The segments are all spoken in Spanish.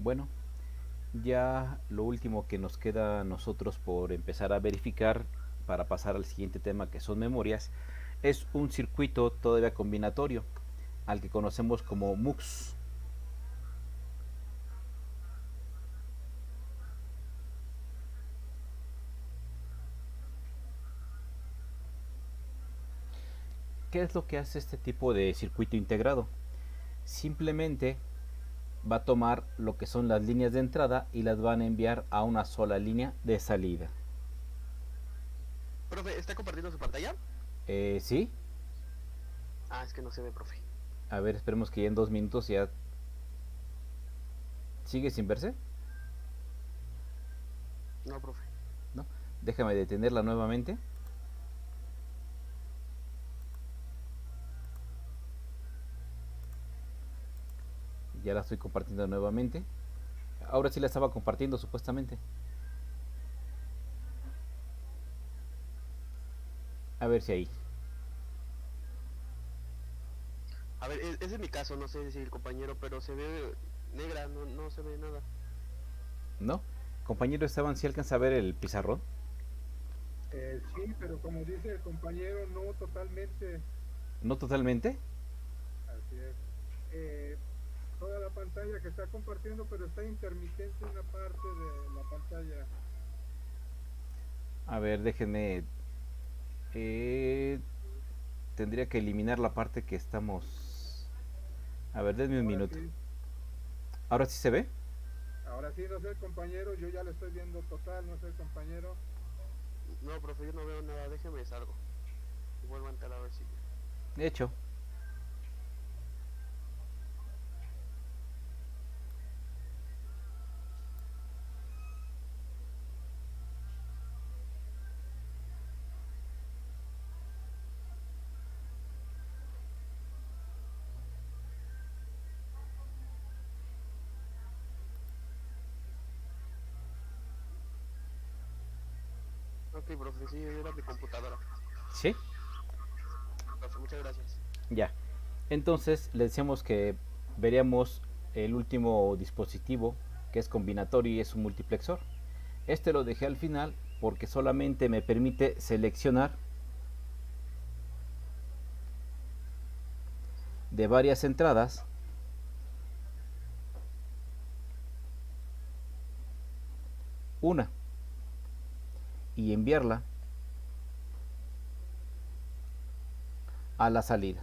Bueno, ya lo último que nos queda a nosotros por empezar a verificar para pasar al siguiente tema, que son memorias, es un circuito todavía combinatorio al que conocemos como MUX. ¿Qué es lo que hace este tipo de circuito integrado? Simplemente va a tomar lo que son las líneas de entrada y las van a enviar a una sola línea de salida. Profe, ¿está compartiendo su pantalla? ¿Sí? Ah, es que no se ve, profe. A ver, esperemos que ya en 2 minutos ya... ¿Sigue sin verse? No, profe. ¿No? Déjame detenerla nuevamente. Ya la estoy compartiendo nuevamente. Ahora sí la estaba compartiendo supuestamente. A ver si ahí. A ver, ese es mi caso, no sé si el compañero, pero se ve negra, no se ve nada. ¿No? Compañero Esteban, ¿sí alcanza a ver el pizarrón? Sí, pero como dice el compañero, no totalmente. ¿No totalmente? Así es. Eh, Toda la pantalla que está compartiendo, pero está intermitente una parte de la pantalla. A ver, déjenme... eh, tendría que eliminar la parte que estamos... A ver, denme un Ahora minuto. sí, ¿Ahora sí se ve? ahora sí, no sé el compañero, yo ya lo estoy viendo total, no sé el compañero. No, profe, yo no veo nada, déjeme salgo. Y vuelvo a entrar a ver si... Hecho. Ok, profe, sí, era mi computadora. ¿Sí? Profe, muchas gracias. Ya. Entonces le decíamos que veríamos el último dispositivo, que es combinatorio y es un multiplexor. Este lo dejé al final porque solamente me permite seleccionar de varias entradas una y enviarla a la salida.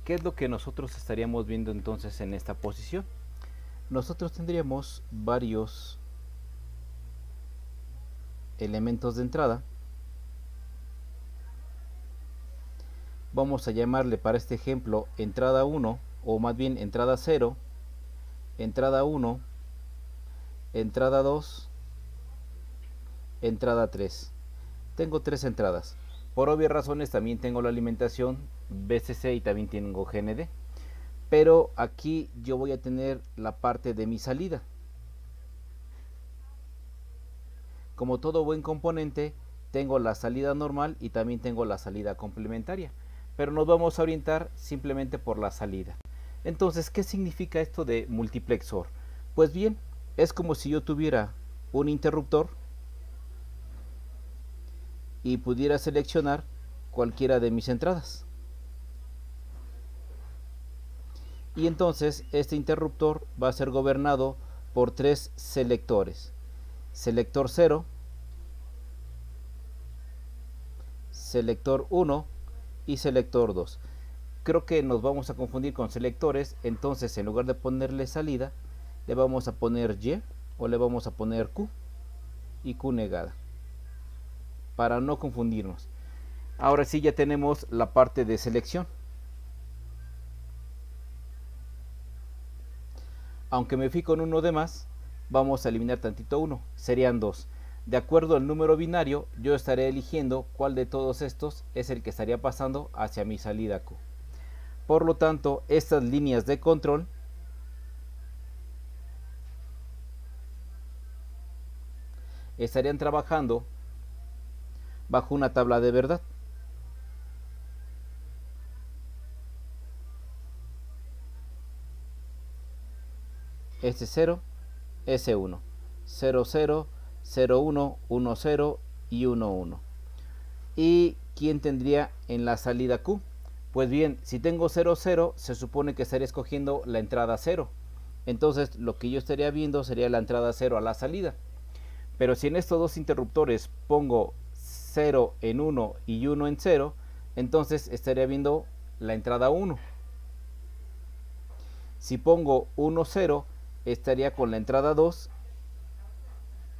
¿Qué es lo que nosotros estaríamos viendo entonces en esta posición? Nosotros tendríamos varios elementos de entrada. Vamos a llamarle para este ejemplo entrada 1, o más bien entrada 0, entrada 1, entrada 2, entrada 3. Tengo 3 entradas. Por obvias razones también tengo la alimentación BCC y también tengo GND. Pero aquí yo voy a tener la parte de mi salida. Como todo buen componente, tengo la salida normal y también tengo la salida complementaria. Pero nos vamos a orientar simplemente por la salida. Entonces, ¿qué significa esto de multiplexor? Pues bien, es como si yo tuviera un interruptor y pudiera seleccionar cualquiera de mis entradas. Y entonces este interruptor va a ser gobernado por 3 selectores. Selector 0, selector 1 y selector 2. Creo que nos vamos a confundir con selectores, entonces en lugar de ponerle salida, le vamos a poner Y o le vamos a poner Q y Q negada, para no confundirnos. Ahora sí ya tenemos la parte de selección. Aunque me fui con uno de más, vamos a eliminar tantito uno, serían 2. De acuerdo al número binario, yo estaré eligiendo cuál de todos estos es el que estaría pasando hacia mi salida Q. Por lo tanto, estas líneas de control estarían trabajando bajo una tabla de verdad. S0, S1, 00, 01, 10 y 11. ¿Y quién tendría en la salida Q? Pues bien, si tengo 00, se supone que estaría escogiendo la entrada 0. Entonces lo que yo estaría viendo sería la entrada 0 a la salida. Pero si en estos dos interruptores pongo 0 en 1 y 1 en 0, entonces estaría viendo la entrada 1. Si pongo 1, 0, estaría con la entrada 2.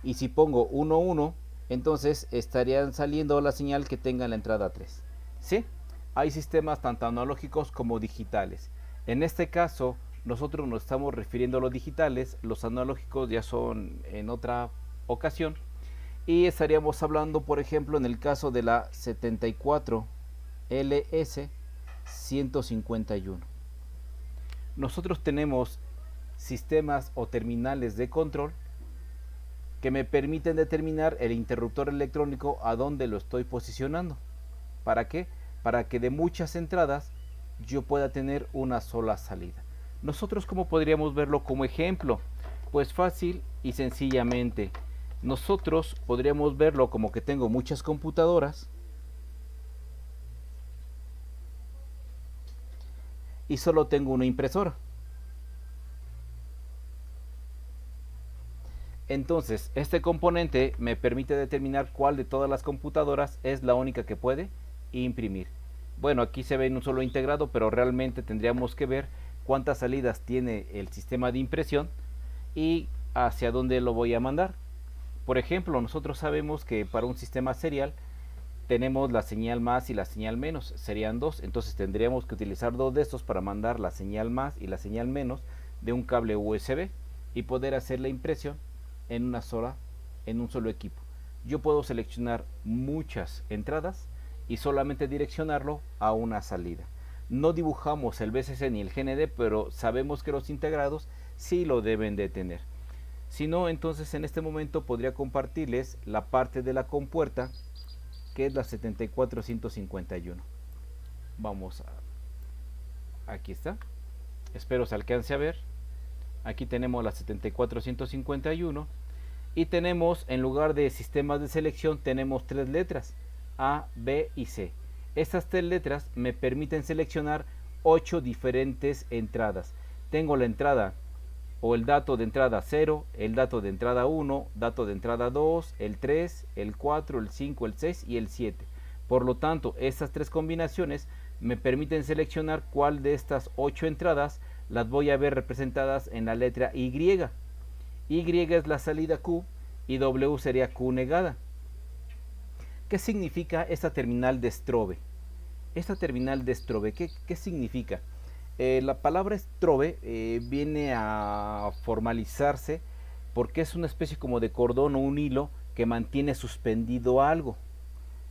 Y si pongo 1, 1, entonces estarían saliendo la señal que tenga la entrada 3. ¿Sí? Hay sistemas tanto analógicos como digitales. En este caso, nosotros nos estamos refiriendo a los digitales. Los analógicos ya son en otra ocasión. Y estaríamos hablando, por ejemplo, en el caso de la 74LS151. Nosotros tenemos sistemas o terminales de control que me permiten determinar el interruptor electrónico a dónde lo estoy posicionando. ¿Para qué? Para que de muchas entradas yo pueda tener una sola salida. Nosotros, ¿cómo podríamos verlo como ejemplo? Pues fácil y sencillamente. Nosotros podríamos verlo como que tengo muchas computadoras y solo tengo una impresora. Entonces, este componente me permite determinar cuál de todas las computadoras es la única que puede imprimir. Bueno, aquí se ve en un solo integrado, pero realmente tendríamos que ver cuántas salidas tiene el sistema de impresión y hacia dónde lo voy a mandar. Por ejemplo, nosotros sabemos que para un sistema serial tenemos la señal más y la señal menos, serían dos. Entonces tendríamos que utilizar dos de estos para mandar la señal más y la señal menos de un cable USB y poder hacer la impresión en un solo equipo. Yo puedo seleccionar muchas entradas y solamente direccionarlo a una salida. No dibujamos el VCC ni el GND, pero sabemos que los integrados sí lo deben de tener. Si no, entonces en este momento podría compartirles la parte de la compuerta, que es la 7451. Vamos a... Aquí está. Espero se alcance a ver. Aquí tenemos la 7451 y tenemos, en lugar de sistemas de selección, tenemos tres letras, A, B y C. Estas tres letras me permiten seleccionar 8 diferentes entradas. Tengo la entrada o el dato de entrada 0, el dato de entrada 1, dato de entrada 2, el 3, el 4, el 5, el 6 y el 7. Por lo tanto, estas tres combinaciones me permiten seleccionar cuál de estas 8 entradas las voy a ver representadas en la letra Y. Y es la salida Q y W sería Q negada. ¿Qué significa esta terminal de Strobe? Esta terminal de Strobe, ¿qué significa? La palabra Strobe viene a formalizarse porque es una especie como de cordón o un hilo que mantiene suspendido algo.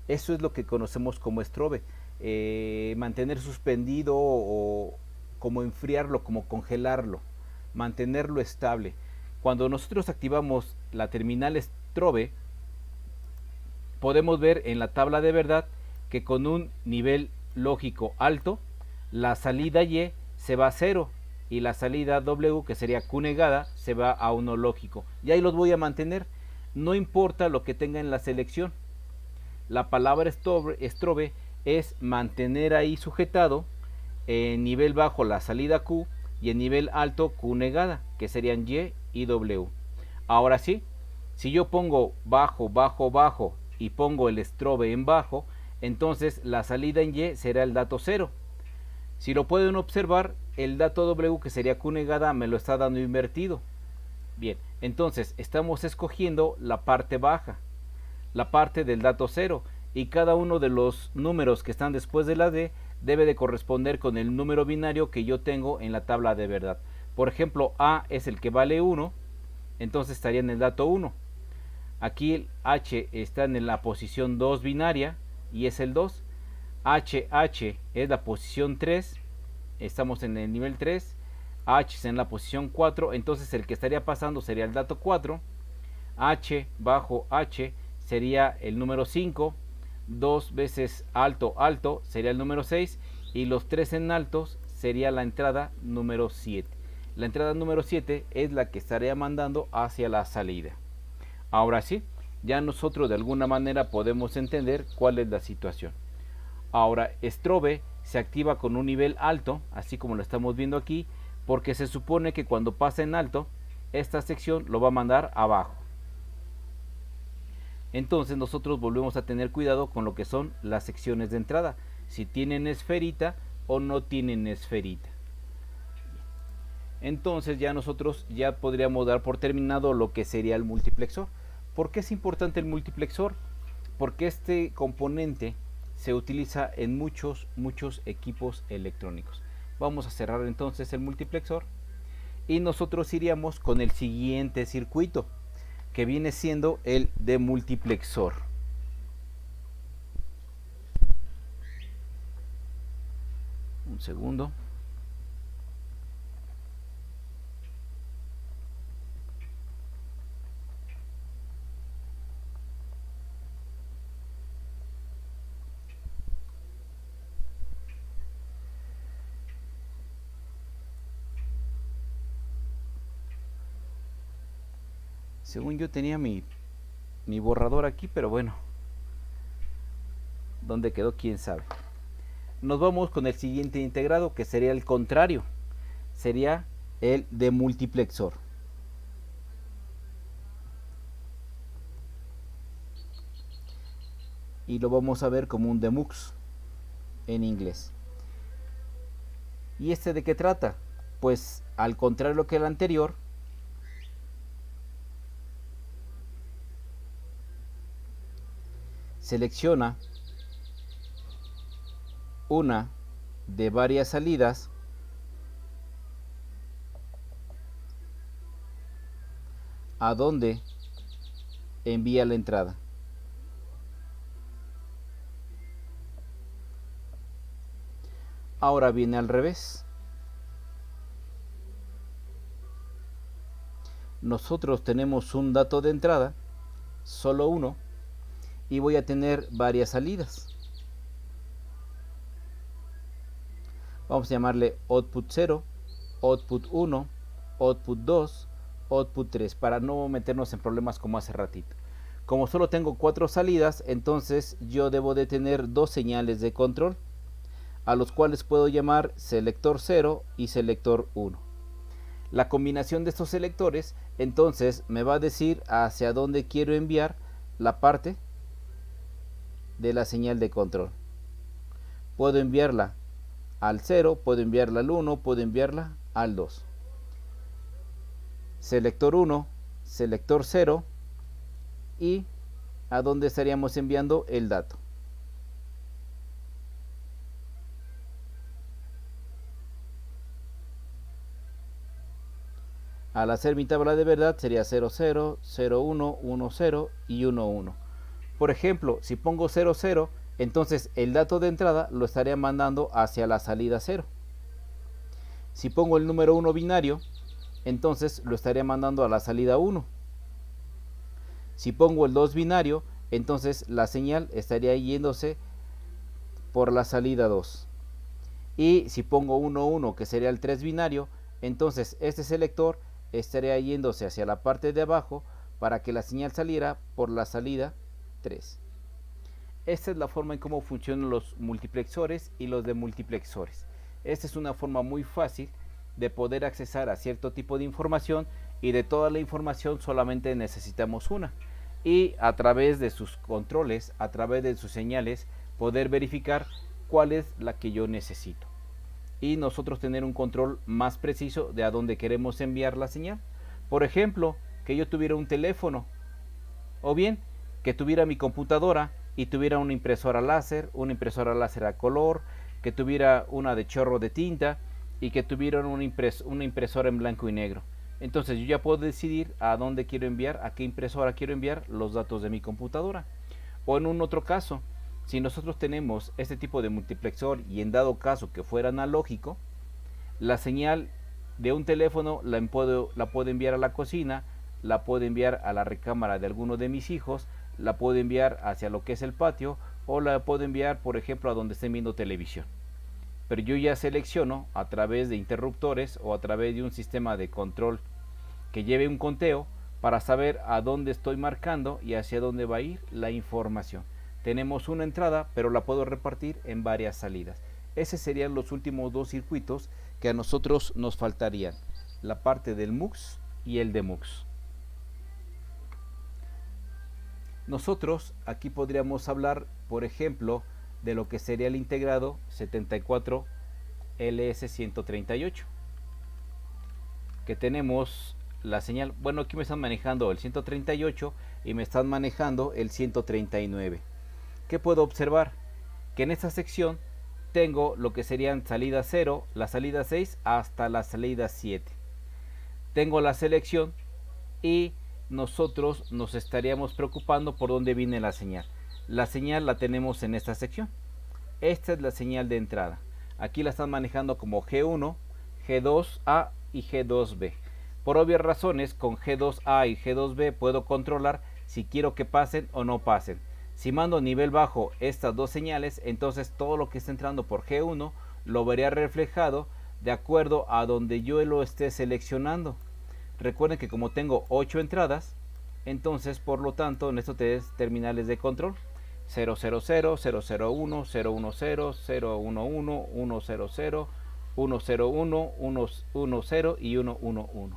Eso es lo que conocemos como Strobe. Mantener suspendido o como enfriarlo, como congelarlo, mantenerlo estable. Cuando nosotros activamos la terminal Strobe, podemos ver en la tabla de verdad que con un nivel lógico alto, la salida Y se va a 0 y la salida W, que sería Q negada, se va a 1 lógico. Y ahí los voy a mantener, no importa lo que tenga en la selección. La palabra Strobe es mantener ahí sujetado en nivel bajo la salida Q y en nivel alto Q negada, que serían Y y W. Ahora sí, si yo pongo bajo, bajo, bajo y pongo el Strobe en bajo, entonces la salida en Y será el dato 0. Si lo pueden observar, el dato W, que sería Q negada, me lo está dando invertido. Bien, entonces estamos escogiendo la parte baja, la parte del dato 0, y cada uno de los números que están después de la D debe de corresponder con el número binario que yo tengo en la tabla de verdad. Por ejemplo, A es el que vale 1, entonces estaría en el dato 1. Aquí el H está en la posición 2 binaria y es el 2. HH es la posición 3, estamos en el nivel 3. H es en la posición 4, entonces el que estaría pasando sería el dato 4. H bajo H sería el número 5. 2 veces alto, alto sería el número 6. Y los 3 en altos sería la entrada número 7. La entrada número 7 es la que estaría mandando hacia la salida. Ahora sí, ya nosotros de alguna manera podemos entender cuál es la situación. Ahora, strobe se activa con un nivel alto, así como lo estamos viendo aquí, porque se supone que cuando pasa en alto, esta sección lo va a mandar abajo. Entonces nosotros volvemos a tener cuidado con lo que son las secciones de entrada, si tienen esferita o no tienen esferita. Entonces ya nosotros ya podríamos dar por terminado lo que sería el multiplexor. ¿Por qué es importante el multiplexor? Porque este componente se utiliza en muchos equipos electrónicos. Vamos a cerrar entonces el multiplexor y nosotros iríamos con el siguiente circuito, que viene siendo el demultiplexor. Un segundo. Según yo tenía mi borrador aquí, pero bueno, ¿dónde quedó? Quién sabe. Nos vamos con el siguiente integrado, que sería el contrario, sería el demultiplexor. Y lo vamos a ver como un demux en inglés. ¿Y este de qué trata? Pues al contrario que el anterior, selecciona una de varias salidas a donde envía la entrada. Ahora viene al revés. Nosotros tenemos un dato de entrada, solo uno, y voy a tener varias salidas. Vamos a llamarle output 0, output 1, output 2, output 3, para no meternos en problemas como hace ratito. Como solo tengo 4 salidas, entonces yo debo de tener 2 señales de control, a los cuales puedo llamar selector 0 y selector 1. La combinación de estos selectores entonces me va a decir hacia dónde quiero enviar la parte de la señal de control. Puedo enviarla al 0, puedo enviarla al 1, puedo enviarla al 2. Selector 1, selector 0, y a dónde estaríamos enviando el dato. Al hacer mi tabla de verdad sería 0, 0, 0, 1, 1, 0 y 1, 1. Por ejemplo, si pongo 0, 0, entonces el dato de entrada lo estaría mandando hacia la salida 0. Si pongo el número 1 binario, entonces lo estaría mandando a la salida 1. Si pongo el 2 binario, entonces la señal estaría yéndose por la salida 2. Y si pongo 1, 1, que sería el 3 binario, entonces este selector estaría yéndose hacia la parte de abajo para que la señal saliera por la salida 3. Esta es la forma en cómo funcionan los multiplexores y los demultiplexores. Esta es una forma muy fácil de poder accesar a cierto tipo de información, y de toda la información solamente necesitamos una, y a través de sus controles, a través de sus señales, poder verificar cuál es la que yo necesito, y nosotros tener un control más preciso de a dónde queremos enviar la señal. Por ejemplo, que yo tuviera un teléfono, o bien que tuviera mi computadora y tuviera una impresora láser a color, que tuviera una de chorro de tinta y que tuviera una impresora en blanco y negro. Entonces yo ya puedo decidir a dónde quiero enviar, a qué impresora quiero enviar los datos de mi computadora. O en un otro caso, si nosotros tenemos este tipo de multiplexor y en dado caso que fuera analógico, la señal de un teléfono la puedo enviar a la cocina, la puedo enviar a la recámara de alguno de mis hijos, la puedo enviar hacia lo que es el patio, o la puedo enviar, por ejemplo, a donde estén viendo televisión. pero yo ya selecciono a través de interruptores o a través de un sistema de control que lleve un conteo para saber a dónde estoy marcando y hacia dónde va a ir la información. Tenemos una entrada, pero la puedo repartir en varias salidas. Esos serían los últimos dos circuitos que a nosotros nos faltarían, la parte del MUX y el DeMUX. Nosotros aquí podríamos hablar, por ejemplo, de lo que sería el integrado 74 LS138, que tenemos la señal, bueno, aquí me están manejando el 138 y me están manejando el 139. ¿Qué puedo observar? Que en esta sección tengo lo que serían salida 0, la salida 6 hasta la salida 7. Tengo la selección y nosotros nos estaríamos preocupando por dónde viene la señal. La señal la tenemos en esta sección. Esta es la señal de entrada. Aquí la están manejando como G1, G2A y G2B. Por obvias razones, con G2A y G2B puedo controlar si quiero que pasen o no pasen. Si mando nivel bajo estas dos señales, entonces todo lo que está entrando por G1 lo vería reflejado de acuerdo a donde yo lo esté seleccionando. Recuerden que como tengo 8 entradas, entonces por lo tanto en estos tres terminales de control 000, 001, 010, 011, 100, 100, 101, 110 y 111.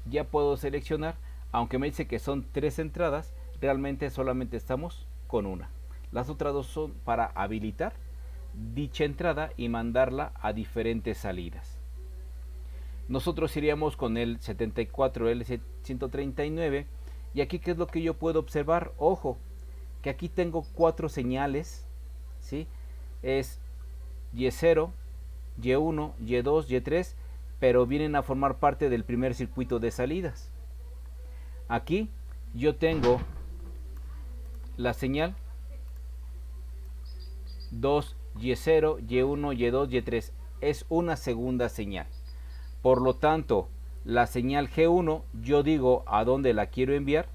Ya puedo seleccionar, aunque me dice que son 3 entradas, realmente solamente estamos con una. Las otras dos son para habilitar dicha entrada y mandarla a diferentes salidas. Nosotros iríamos con el 74L139 y aquí ¿qué es lo que yo puedo observar? Ojo, que aquí tengo 4 señales, ¿sí? Es Y0, Y1, Y2, Y3, pero vienen a formar parte del primer circuito de salidas. Aquí yo tengo la señal 2, Y0, Y1, Y2, Y3. Es una segunda señal. Por lo tanto, la señal G1, yo digo a dónde la quiero enviar.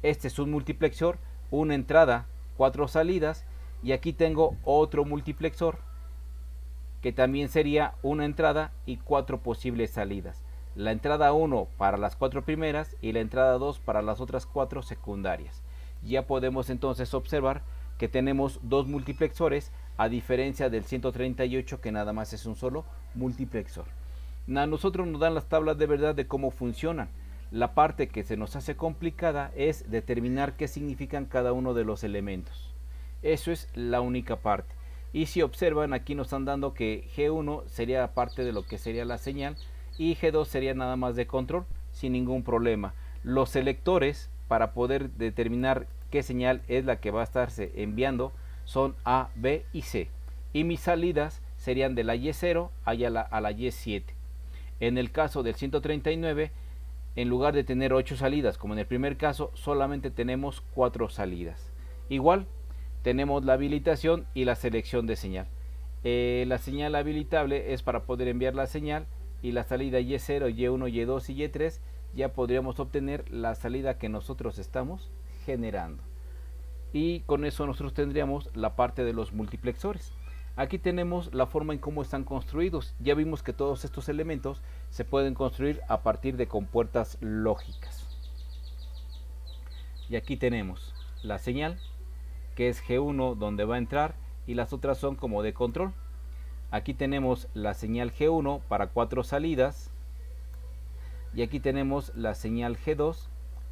Este es un multiplexor, una entrada, 4 salidas. Y aquí tengo otro multiplexor, que también sería una entrada y 4 posibles salidas. La entrada 1 para las 4 primeras y la entrada 2 para las otras 4 secundarias. Ya podemos entonces observar que tenemos dos multiplexores, a diferencia del 138 que nada más es un solo multiplexor. A nosotros nos dan las tablas de verdad de cómo funcionan. La parte que se nos hace complicada es determinar qué significan cada uno de los elementos. Eso es la única parte. Y si observan, aquí nos están dando que G1 sería parte de lo que sería la señal y G2 sería nada más de control sin ningún problema. Los selectores para poder determinar qué señal es la que va a estarse enviando son A, B y C. Y mis salidas serían de la Y0 a la Y7. En el caso del 139, en lugar de tener 8 salidas como en el primer caso, solamente tenemos 4 salidas. Igual tenemos la habilitación y la selección de señal. La señal habilitable es para poder enviar la señal, y la salida Y0, Y1, Y2 y Y3 ya podríamos obtener la salida que nosotros estamos generando. Y con eso nosotros tendríamos la parte de los multiplexores. Aquí tenemos la forma en cómo están construidos. Ya vimos que todos estos elementos se pueden construir a partir de compuertas lógicas. Y aquí tenemos la señal, que es G1 donde va a entrar, y las otras son como de control. Aquí tenemos la señal G1 para 4 salidas, y aquí tenemos la señal G2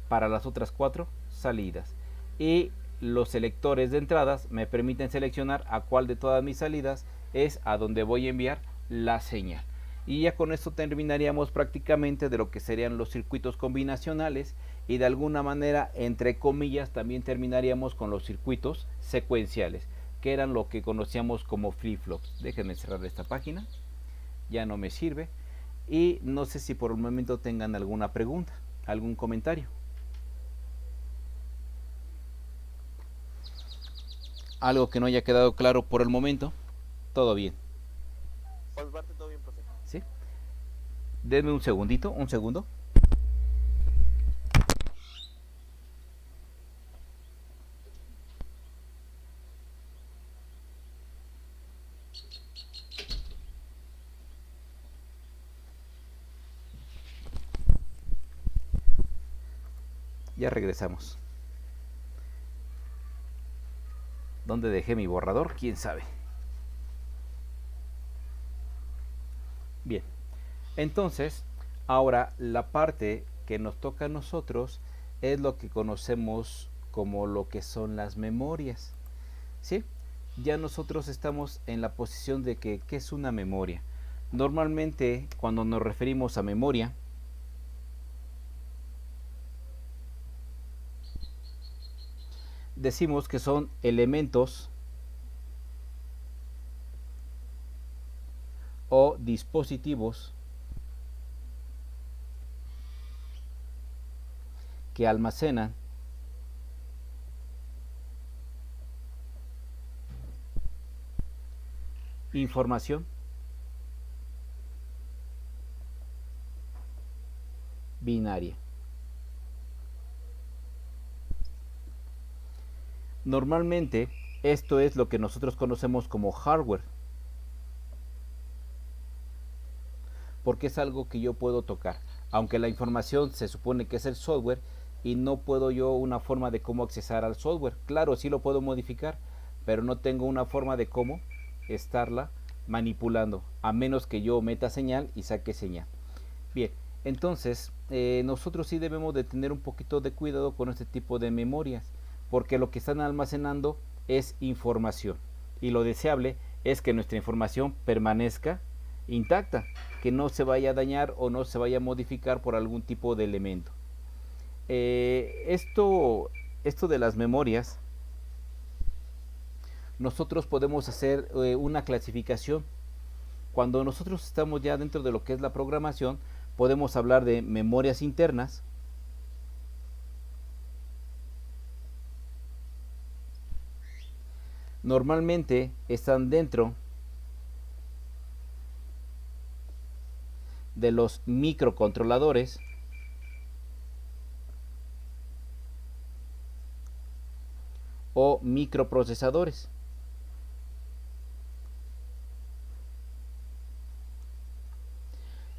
para las otras 4 salidas. Y los selectores de entradas me permiten seleccionar a cuál de todas mis salidas es a donde voy a enviar la señal. Y ya con esto terminaríamos prácticamente de lo que serían los circuitos combinacionales, y de alguna manera, entre comillas, también terminaríamos con los circuitos secuenciales, que eran lo que conocíamos como flip-flops. Déjenme cerrar esta página, ya no me sirve. Y no sé si por el momento tengan alguna pregunta, algún comentario. Algo que no haya quedado claro por el momento. Todo bien. Por mi parte todo bien, profe. ¿Sí? Denme un segundito, un segundo. Ya regresamos. ¿Dónde dejé mi borrador? ¿Quién sabe? Bien, entonces, ahora la parte que nos toca a nosotros es lo que conocemos como lo que son las memorias. ¿Sí? Ya nosotros estamos en la posición de que, ¿qué es una memoria? Normalmente, cuando nos referimos a memoria, decimos que son elementos o dispositivos que almacenan información binaria. Normalmente esto es lo que nosotros conocemos como hardware, porque es algo que yo puedo tocar, aunque la información se supone que es el software y no puedo yo una forma de cómo accesar al software. Claro, sí lo puedo modificar, pero no tengo una forma de cómo estarla manipulando, a menos que yo meta señal y saque señal. Bien, entonces nosotros sí debemos de tener un poquito de cuidado con este tipo de memorias, porque lo que están almacenando es información y lo deseable es que nuestra información permanezca intacta, que no se vaya a dañar o no se vaya a modificar por algún tipo de elemento. Esto de las memorias, nosotros podemos hacer una clasificación. Cuando nosotros estamos ya dentro de lo que es la programación, podemos hablar de memorias internas, normalmente están dentro de los microcontroladores o microprocesadores.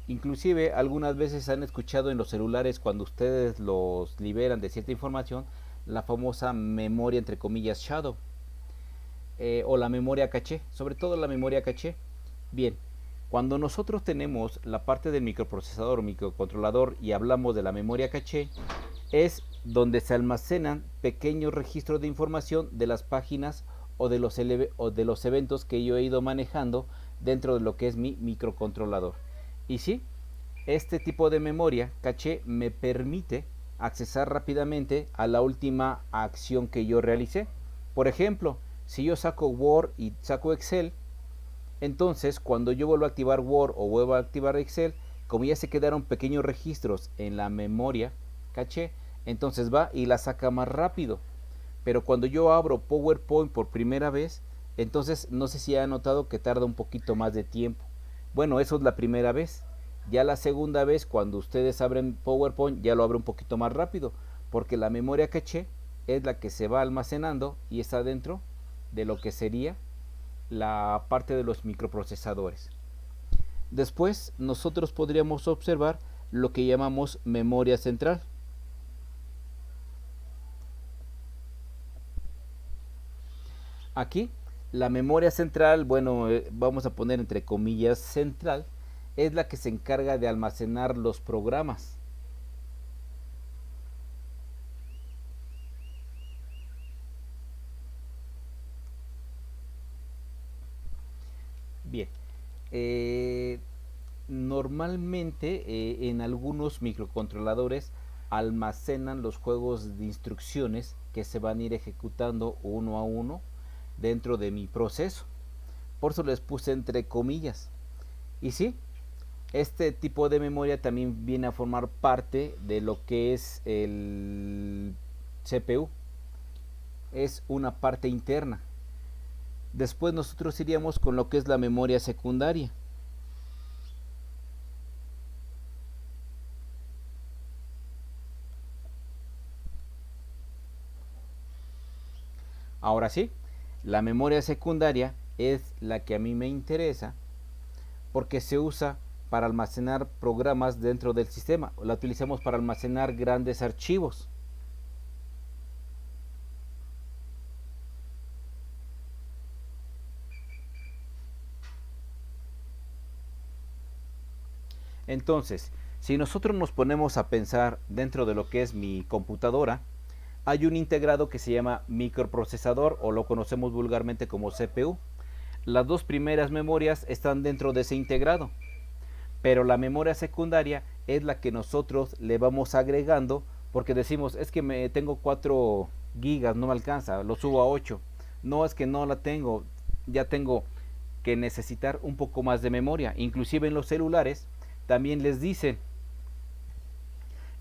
Inclusive algunas veces han escuchado en los celulares, cuando ustedes los liberan de cierta información, la famosa memoria entre comillas shadow, o la memoria caché, sobre todo la memoria caché. Bien, cuando nosotros tenemos la parte del microprocesador o microcontrolador y hablamos de la memoria caché, es donde se almacenan pequeños registros de información de las páginas o de los eventos que yo he ido manejando dentro de lo que es mi microcontrolador. Y sí, este tipo de memoria caché me permite accesar rápidamente a la última acción que yo realicé. Por ejemplo, si yo saco Word y saco Excel, entonces cuando yo vuelvo a activar Word o vuelvo a activar Excel, como ya se quedaron pequeños registros en la memoria caché, entonces va y la saca más rápido. Pero cuando yo abro PowerPoint por primera vez, entonces no sé si han notado que tarda un poquito más de tiempo. Bueno, eso es la primera vez. Ya la segunda vez, cuando ustedes abren PowerPoint, ya lo abre un poquito más rápido, porque la memoria caché es la que se va almacenando y está dentro de lo que sería la parte de los microprocesadores. Después nosotros podríamos observar lo que llamamos memoria central. Aquí la memoria central, bueno, vamos a poner entre comillas central, es la que se encarga de almacenar los programas. Bien, normalmente en algunos microcontroladores almacenan los juegos de instrucciones que se van a ir ejecutando uno a uno dentro de mi proceso. Por eso les puse entre comillas. Y sí, este tipo de memoria también viene a formar parte de lo que es el CPU. Es una parte interna. Después nosotros iríamos con lo que es la memoria secundaria. Ahora sí, la memoria secundaria es la que a mí me interesa porque se usa para almacenar programas dentro del sistema. La utilizamos para almacenar grandes archivos. Entonces, si nosotros nos ponemos a pensar dentro de lo que es mi computadora, hay un integrado que se llama microprocesador, o lo conocemos vulgarmente como CPU. Las dos primeras memorias están dentro de ese integrado, pero la memoria secundaria es la que nosotros le vamos agregando, porque decimos, es que tengo 4 gigas, no me alcanza, lo subo a 8. No, es que no la tengo, ya tengo que necesitar un poco más de memoria. Inclusive en los celulares también les dicen,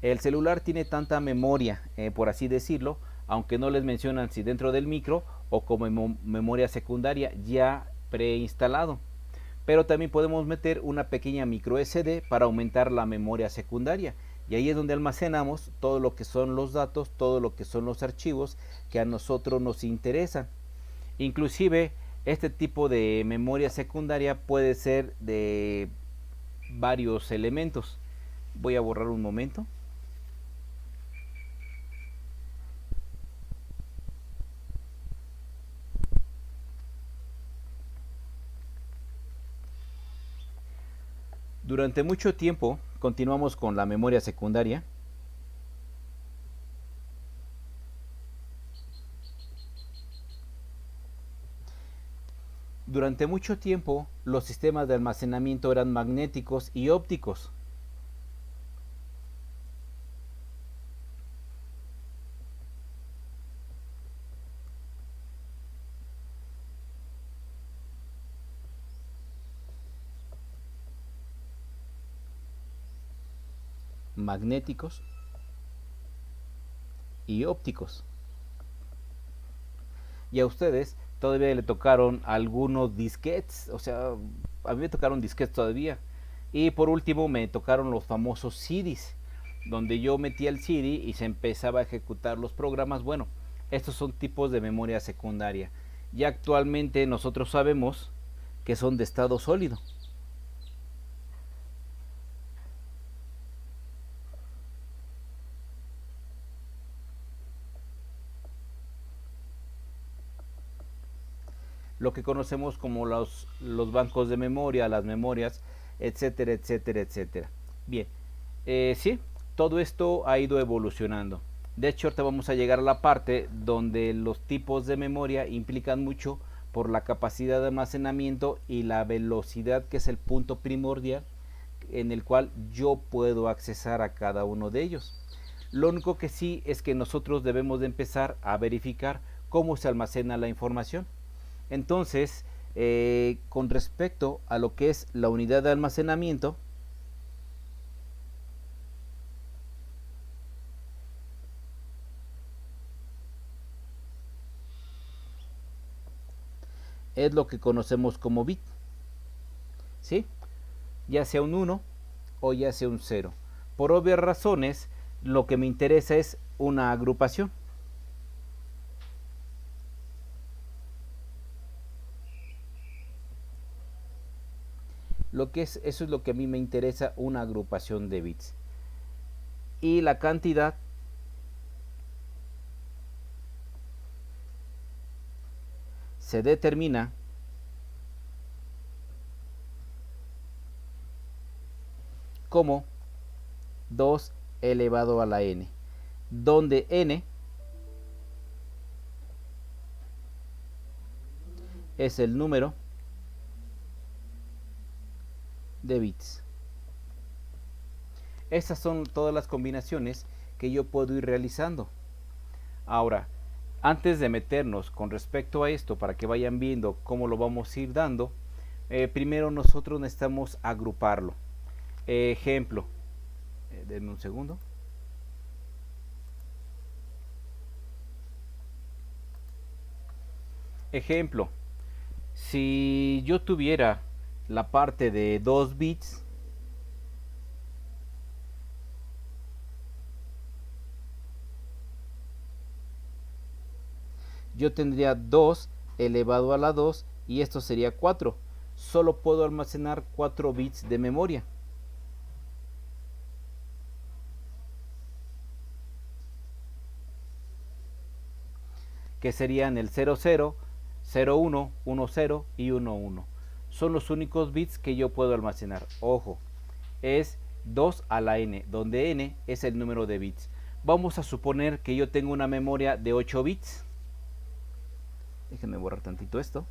el celular tiene tanta memoria, por así decirlo, aunque no les mencionan si dentro del micro o como memoria secundaria ya preinstalado. Pero también podemos meter una pequeña micro SD para aumentar la memoria secundaria. Y ahí es donde almacenamos todo lo que son los datos, todo lo que son los archivos que a nosotros nos interesan. Inclusive este tipo de memoria secundaria puede ser de varios elementos. Voy a borrar un momento. Durante mucho tiempo continuamos con la memoria secundaria. Durante mucho tiempo los sistemas de almacenamiento eran magnéticos y ópticos. Magnéticos y ópticos. Y a ustedes todavía le tocaron algunos disquetes, o sea, a mí me tocaron disquetes todavía. Y por último me tocaron los famosos CDs, donde yo metía el CD y se empezaba a ejecutar los programas. Bueno, estos son tipos de memoria secundaria. Y actualmente nosotros sabemos que son de estado sólido. Lo que conocemos como los bancos de memoria, las memorias, etcétera, etcétera, etcétera. Bien, sí, todo esto ha ido evolucionando. De hecho, ahorita vamos a llegar a la parte donde los tipos de memoria implican mucho por la capacidad de almacenamiento y la velocidad, que es el punto primordial en el cual yo puedo accesar a cada uno de ellos. Lo único que sí es que nosotros debemos de empezar a verificar cómo se almacena la información. Entonces, con respecto a lo que es la unidad de almacenamiento, es lo que conocemos como bit, ¿sí? Ya sea un 1 o ya sea un 0. Por obvias razones, lo que me interesa es una agrupación. Eso es lo que a mí me interesa, una agrupación de bits. Y la cantidad se determina como 2 elevado a la n, donde n es el número de bits. Estas son todas las combinaciones que yo puedo ir realizando. Ahora, antes de meternos con respecto a esto, para que vayan viendo cómo lo vamos a ir dando, primero nosotros necesitamos agruparlo. Ejemplo, denme un segundo. Ejemplo, si yo tuviera la parte de 2 bits, yo tendría 2 elevado a la 2 y esto sería 4. Solo puedo almacenar 4 bits de memoria. Que serían el 00, 01, 10 y 11. Son los únicos bits que yo puedo almacenar. Ojo, es 2 a la n, donde n es el número de bits. Vamos a suponer que yo tengo una memoria de 8 bits. Déjenme borrar tantito esto.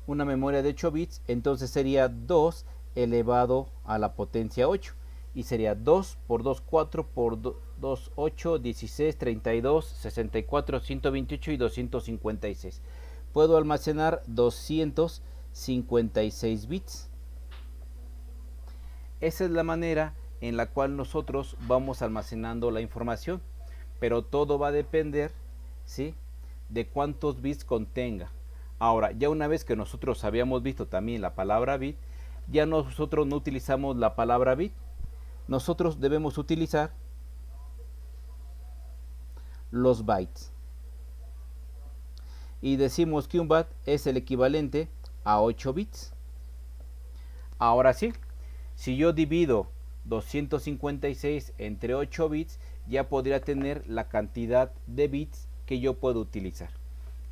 Una memoria de 8 bits, entonces sería 2 elevado a la potencia 8. Y sería 2 por 2, 4 por 2, 8, 16, 32, 64, 128 y 256. Puedo almacenar 256 bits. Esa es la manera en la cual nosotros vamos almacenando la información. Pero todo va a depender, ¿sí?, de cuántos bits contenga. Ahora, ya una vez que nosotros habíamos visto también la palabra bit, ya nosotros no utilizamos la palabra bit. Nosotros debemos utilizar los bytes. Y decimos que un byte es el equivalente a 8 bits. Ahora sí, si yo divido 256 entre 8 bits, ya podría tener la cantidad de bits que yo puedo utilizar.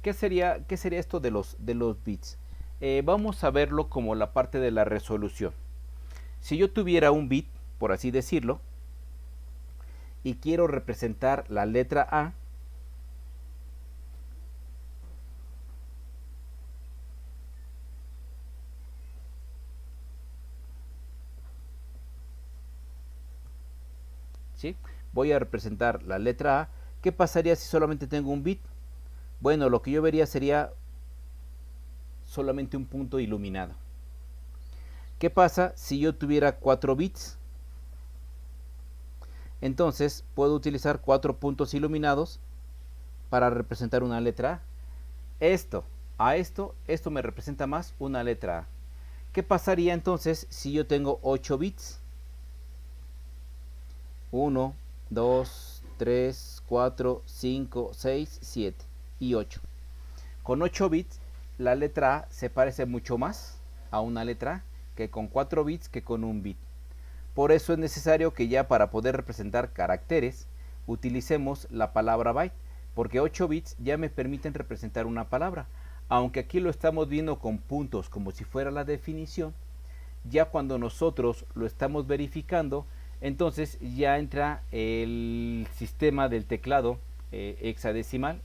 ¿Qué sería esto de los bits? Vamos a verlo como la parte de la resolución. Si yo tuviera un bit, por así decirlo, y quiero representar la letra A, ¿sí?, voy a representar la letra A. ¿Qué pasaría si solamente tengo un bit? Bueno, lo que yo vería sería solamente un punto iluminado. ¿Qué pasa si yo tuviera 4 bits? Entonces puedo utilizar 4 puntos iluminados para representar una letra A. Esto me representa más una letra A. ¿Qué pasaría entonces si yo tengo 8 bits? 1, 2, 3, 4, 5, 6, 7 y 8. Con 8 bits la letra A se parece mucho más a una letra A que con 4 bits que con un bit. Por eso es necesario que ya para poder representar caracteres utilicemos la palabra byte, porque 8 bits ya me permiten representar una palabra. Aunque aquí lo estamos viendo con puntos como si fuera la definición, ya cuando nosotros lo estamos verificando, entonces ya entra el sistema del teclado hexadecimal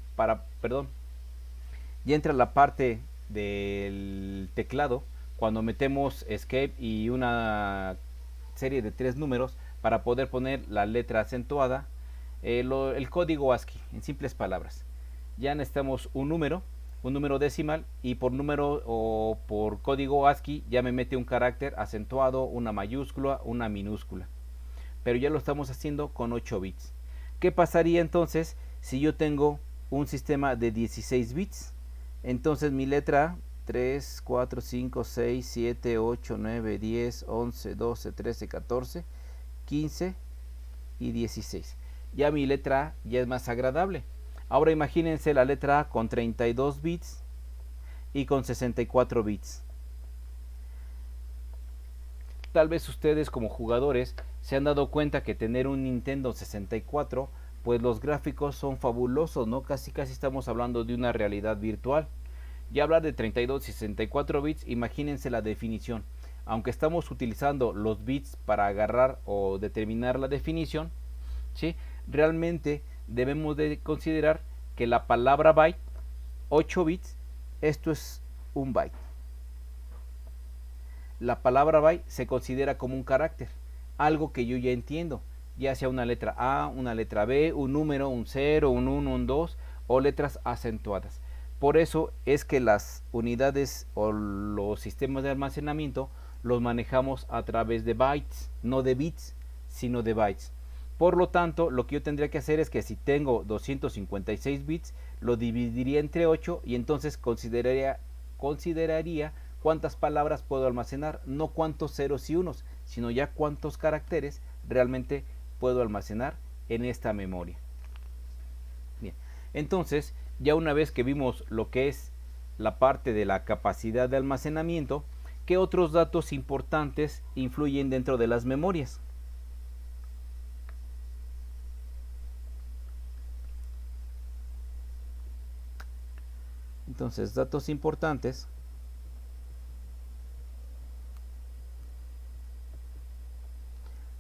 ya entra la parte del teclado cuando metemos escape y una serie de 3 números para poder poner la letra acentuada, el código ASCII, en simples palabras. Ya necesitamos un número decimal, y por número o por código ASCII ya me mete un carácter acentuado, una mayúscula, una minúscula. Pero ya lo estamos haciendo con 8 bits. ¿Qué pasaría entonces si yo tengo un sistema de 16 bits? Entonces mi letra A, 3, 4, 5, 6, 7, 8, 9, 10, 11, 12, 13, 14, 15 y 16. Ya mi letra A ya es más agradable. Ahora imagínense la letra A con 32 bits y con 64 bits. Tal vez ustedes como jugadores se han dado cuenta que tener un Nintendo 64, pues los gráficos son fabulosos, ¿no? Casi estamos hablando de una realidad virtual. Ya hablar de 32 y 64 bits, imagínense la definición. Aunque estamos utilizando los bits para agarrar o determinar la definición, ¿sí?, realmente debemos de considerar que la palabra byte, 8 bits, esto es un byte. La palabra byte se considera como un carácter, algo que yo ya entiendo, ya sea una letra A, una letra B, un número, un 0, un 1, un 2 o letras acentuadas. Por eso es que las unidades o los sistemas de almacenamiento los manejamos a través de bytes, no de bits, sino de bytes. Por lo tanto, lo que yo tendría que hacer es que si tengo 256 bits, lo dividiría entre 8 y entonces consideraría cuántas palabras puedo almacenar, no cuántos ceros y unos, sino ya cuántos caracteres realmente puedo almacenar en esta memoria. Bien, entonces ya una vez que vimos lo que es la parte de la capacidad de almacenamiento, ¿qué otros datos importantes influyen dentro de las memorias? Entonces, datos importantes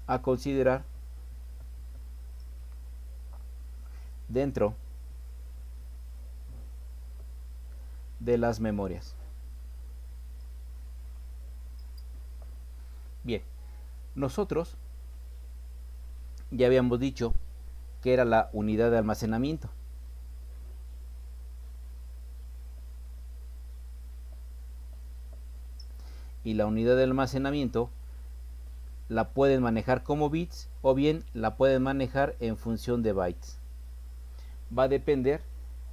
a considerar dentro de las memorias. Bien, nosotros ya habíamos dicho que era la unidad de almacenamiento. Y la unidad de almacenamiento la pueden manejar como bits o bien la pueden manejar en función de bytes. Va a depender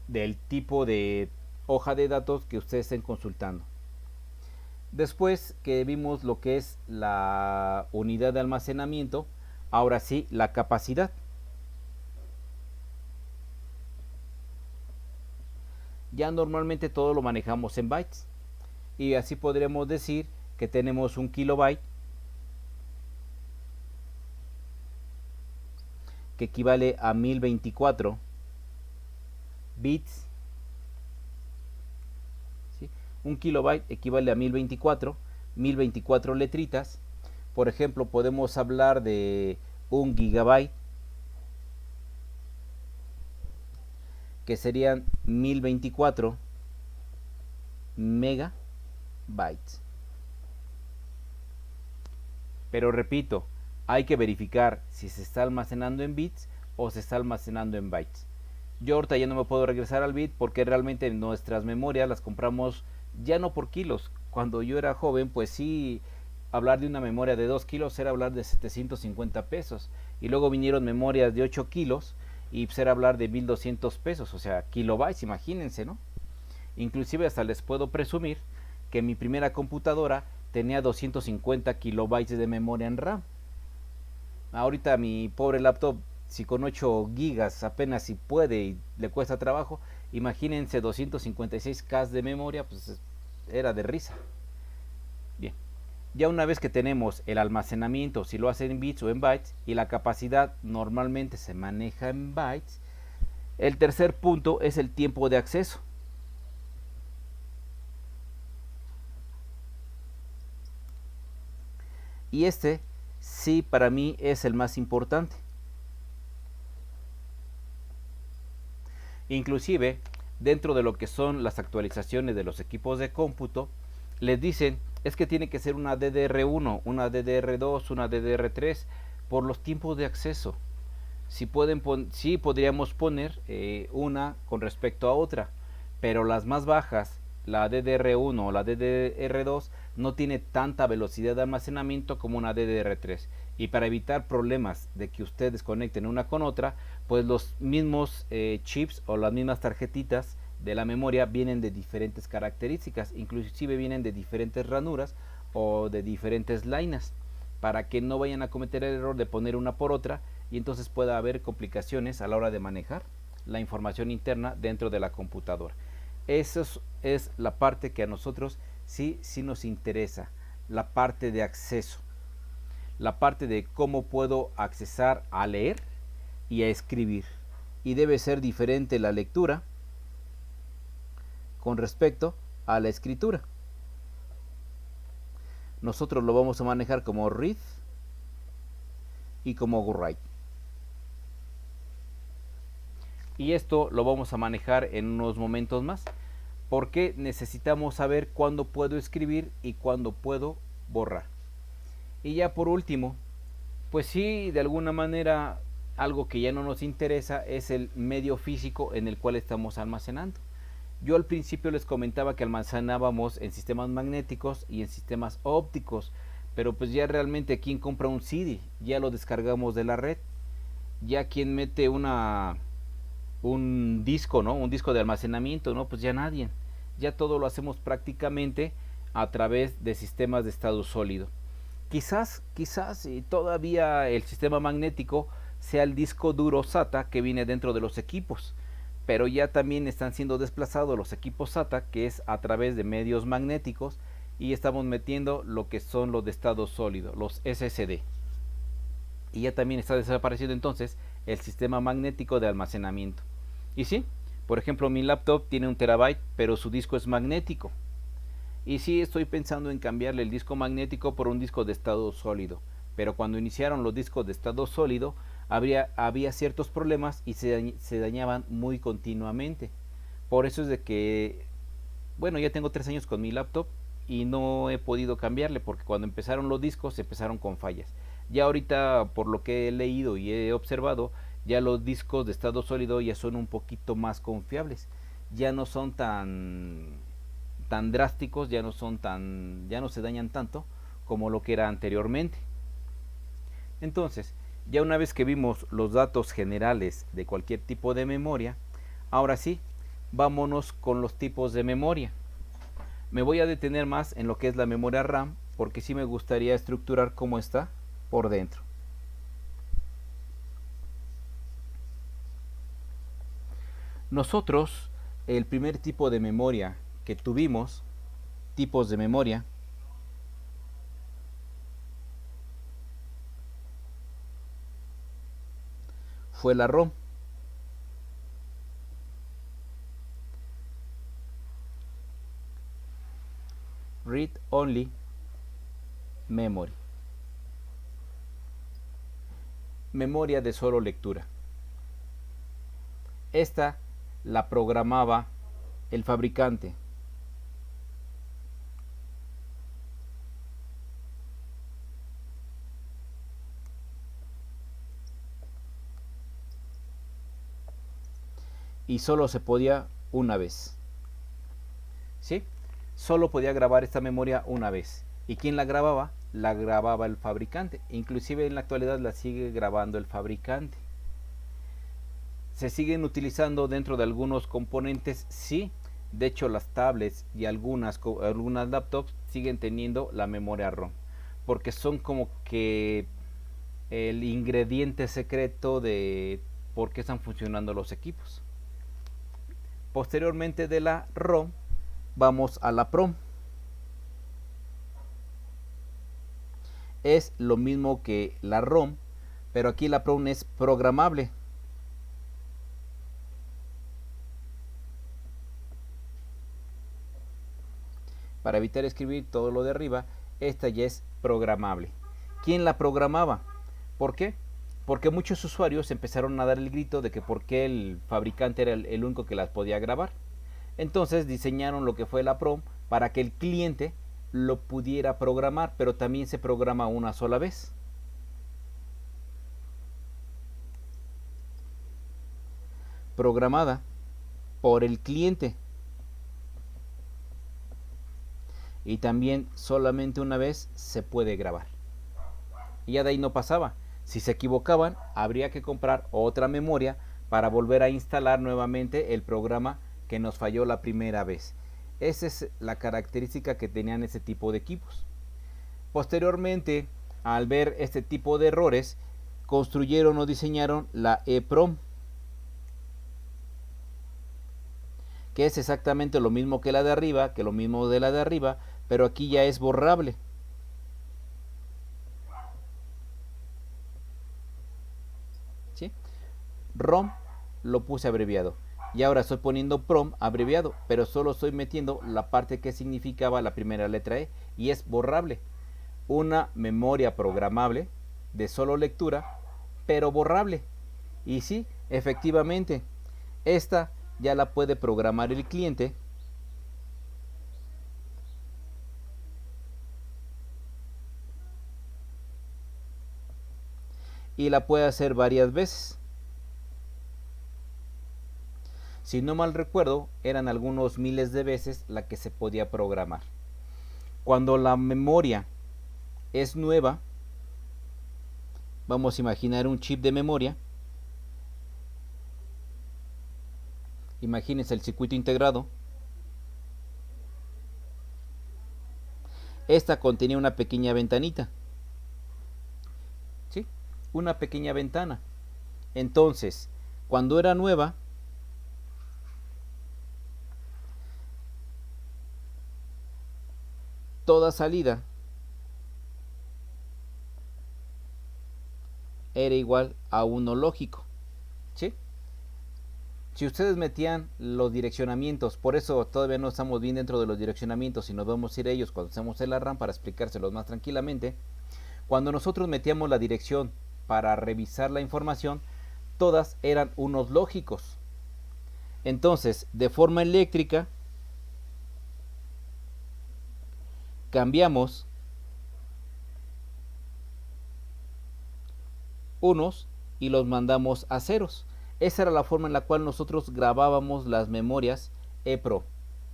del tipo de hoja de datos que ustedes estén consultando. Después que vimos lo que es la unidad de almacenamiento, ahora sí la capacidad. Ya normalmente todo lo manejamos en bytes y así podremos decir que tenemos un kilobyte que equivale a 1024 bits. ¿Sí? Un kilobyte equivale a 1024 letritas. Por ejemplo, podemos hablar de un gigabyte, que serían 1024 megabytes. Pero repito, hay que verificar si se está almacenando en bits o se está almacenando en bytes. Yo ahorita ya no me puedo regresar al bit porque realmente nuestras memorias las compramos ya no por kilos. Cuando yo era joven, pues sí, hablar de una memoria de 2 kilos era hablar de 750 pesos. Y luego vinieron memorias de 8 kilos y pues era hablar de 1200 pesos, o sea, kilobytes, imagínense, ¿no? Inclusive hasta les puedo presumir que mi primera computadora tenía 250 kilobytes de memoria en RAM. Ahorita mi pobre laptop, si con 8 gigas apenas si puede y le cuesta trabajo, imagínense 256K de memoria, pues era de risa. Bien, ya una vez que tenemos el almacenamiento, si lo hacen en bits o en bytes, y la capacidad normalmente se maneja en bytes, el tercer punto es el tiempo de acceso. Y este sí, para mí es el más importante. Inclusive, dentro de lo que son las actualizaciones de los equipos de cómputo, les dicen, es que tiene que ser una DDR1, una DDR2, una DDR3, por los tiempos de acceso. Sí podríamos poner una con respecto a otra, pero las más bajas, la DDR1 o la DDR2, no tiene tanta velocidad de almacenamiento como una DDR3. Y para evitar problemas de que ustedes conecten una con otra, pues los mismos chips o las mismas tarjetitas de la memoria vienen de diferentes características, inclusive vienen de diferentes ranuras o de diferentes líneas, para que no vayan a cometer el error de poner una por otra y entonces pueda haber complicaciones a la hora de manejar la información interna dentro de la computadora. Esa es la parte que a nosotros sí nos interesa, la parte de acceso, la parte de cómo puedo accesar a leer y a escribir. Y debe ser diferente la lectura con respecto a la escritura. Nosotros lo vamos a manejar como read y como write. Y esto lo vamos a manejar en unos momentos más, porque necesitamos saber cuándo puedo escribir y cuándo puedo borrar. Y ya por último, pues sí, de alguna manera, algo que ya no nos interesa es el medio físico en el cual estamos almacenando. Yo al principio les comentaba que almacenábamos en sistemas magnéticos y en sistemas ópticos, pero pues ya realmente quien compra un CD, ya lo descargamos de la red. Ya quien mete un disco, ¿no? Un disco de almacenamiento, ¿no? Pues ya nadie. Ya todo lo hacemos prácticamente a través de sistemas de estado sólido. Quizás todavía el sistema magnético sea el disco duro SATA que viene dentro de los equipos, pero ya también están siendo desplazados los equipos SATA, que es a través de medios magnéticos, y estamos metiendo lo que son los de estado sólido, los SSD. Y ya también está desapareciendo entonces el sistema magnético de almacenamiento. Y sí, por ejemplo, mi laptop tiene 1 terabyte, pero su disco es magnético. Y sí, estoy pensando en cambiarle el disco magnético por un disco de estado sólido. Pero cuando iniciaron los discos de estado sólido, había ciertos problemas y se dañaban muy continuamente. Por eso es de que, bueno, ya tengo 3 años con mi laptop y no he podido cambiarle, porque cuando empezaron los discos empezaron con fallas. Ya ahorita, por lo que he leído y he observado, ya los discos de estado sólido ya son un poquito más confiables. Ya no son tan drásticos, ya no se dañan tanto como lo que era anteriormente. Entonces, ya una vez que vimos los datos generales de cualquier tipo de memoria, ahora sí, vámonos con los tipos de memoria. Me voy a detener más en lo que es la memoria RAM, porque sí me gustaría estructurar cómo está por dentro. Nosotros, el primer tipo de memoria que tuvimos, tipos de memoria, fue la ROM. Read Only Memory. Memoria de solo lectura. Esta la programaba el fabricante. Y solo se podía una vez. ¿Sí? Solo podía grabar esta memoria una vez. ¿Y quién la grababa? La grababa el fabricante. Inclusive en la actualidad la sigue grabando el fabricante. ¿Se siguen utilizando dentro de algunos componentes? Sí. De hecho, las tablets y algunas laptops siguen teniendo la memoria ROM. Porque son como que el ingrediente secreto de por qué están funcionando los equipos. Posteriormente de la ROM, vamos a la PROM. Es lo mismo que la ROM, pero aquí la PROM es programable. Para evitar escribir todo lo de arriba, esta ya es programable. ¿Quién la programaba? ¿Por qué? Porque muchos usuarios empezaron a dar el grito de que por qué el fabricante era el único que las podía grabar. Entonces diseñaron lo que fue la PROM para que el cliente lo pudiera programar, pero también se programa una sola vez. Programada por el cliente. Y también solamente una vez se puede grabar. Y ya de ahí no pasaba. Si se equivocaban, habría que comprar otra memoria para volver a instalar nuevamente el programa que nos falló la primera vez. Esa es la característica que tenían ese tipo de equipos. Posteriormente, al ver este tipo de errores, construyeron o diseñaron la EPROM, que es exactamente lo mismo que la de arriba, pero aquí ya es borrable. ¿Sí? ROM lo puse abreviado. Y ahora estoy poniendo PROM abreviado, pero solo estoy metiendo la parte que significaba la primera letra E, y es borrable. Una memoria programable de solo lectura, pero borrable. Y sí, efectivamente, esta ya la puede programar el cliente. Y la puede hacer varias veces. Si no mal recuerdo, eran algunos miles de veces la que se podía programar. Cuando la memoria es nueva, vamos a imaginar un chip de memoria. Imagínense el circuito integrado. Esta contenía una pequeña ventanita. ¿Sí? Una pequeña ventana. Entonces, cuando era nueva, toda salida era igual a 1 lógico, ¿sí? Si ustedes metían los direccionamientos, por eso todavía no estamos bien dentro de los direccionamientos y nos vamos a ir a ellos cuando hacemos el ARRAM para explicárselos más tranquilamente. Cuando nosotros metíamos la dirección para revisar la información, todas eran unos lógicos. Entonces, de forma eléctrica, cambiamos unos y los mandamos a ceros. Esa era la forma en la cual nosotros grabábamos las memorias EPROM,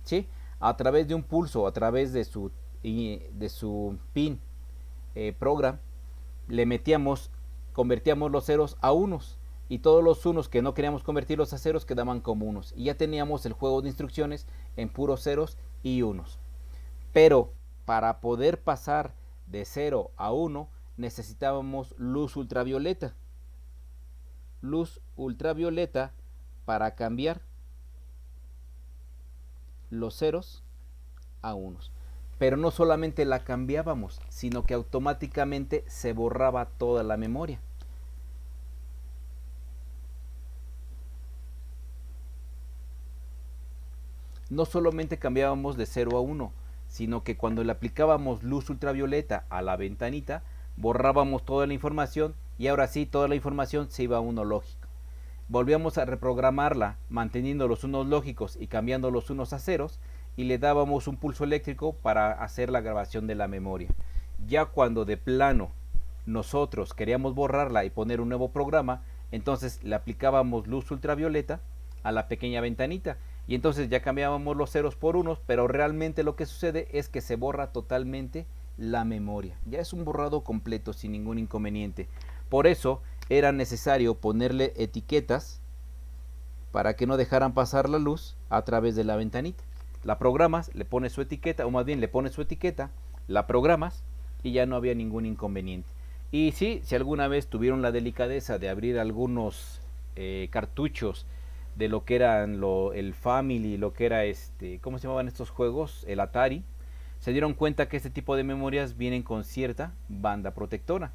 ¿sí? A través de un pulso, a través de su pin program, le metíamos, convertíamos los ceros a unos, y todos los unos que no queríamos convertirlos a ceros quedaban como unos, y ya teníamos el juego de instrucciones en puros ceros y unos. Pero para poder pasar de 0 a 1 necesitábamos luz ultravioleta. Luz ultravioleta para cambiar los ceros a unos. Pero no solamente la cambiábamos, sino que automáticamente se borraba toda la memoria. No solamente cambiábamos de 0 a 1, sino que cuando le aplicábamos luz ultravioleta a la ventanita, borrábamos toda la información y ahora sí toda la información se iba a 1 lógico. Volvíamos a reprogramarla manteniendo los unos lógicos y cambiando los unos a ceros, y le dábamos un pulso eléctrico para hacer la grabación de la memoria. Ya cuando de plano nosotros queríamos borrarla y poner un nuevo programa, entonces le aplicábamos luz ultravioleta a la pequeña ventanita y entonces ya cambiábamos los ceros por unos, pero realmente lo que sucede es que se borra totalmente la memoria. Ya es un borrado completo sin ningún inconveniente. Por eso era necesario ponerle etiquetas para que no dejaran pasar la luz a través de la ventanita. La programas, le pones su etiqueta, o más bien le pones su etiqueta, la programas y ya no había ningún inconveniente. Y sí, si alguna vez tuvieron la delicadeza de abrir algunos cartuchos de lo que eran el Family, lo que era ¿cómo se llamaban estos juegos? El Atari, se dieron cuenta que este tipo de memorias vienen con cierta banda protectora.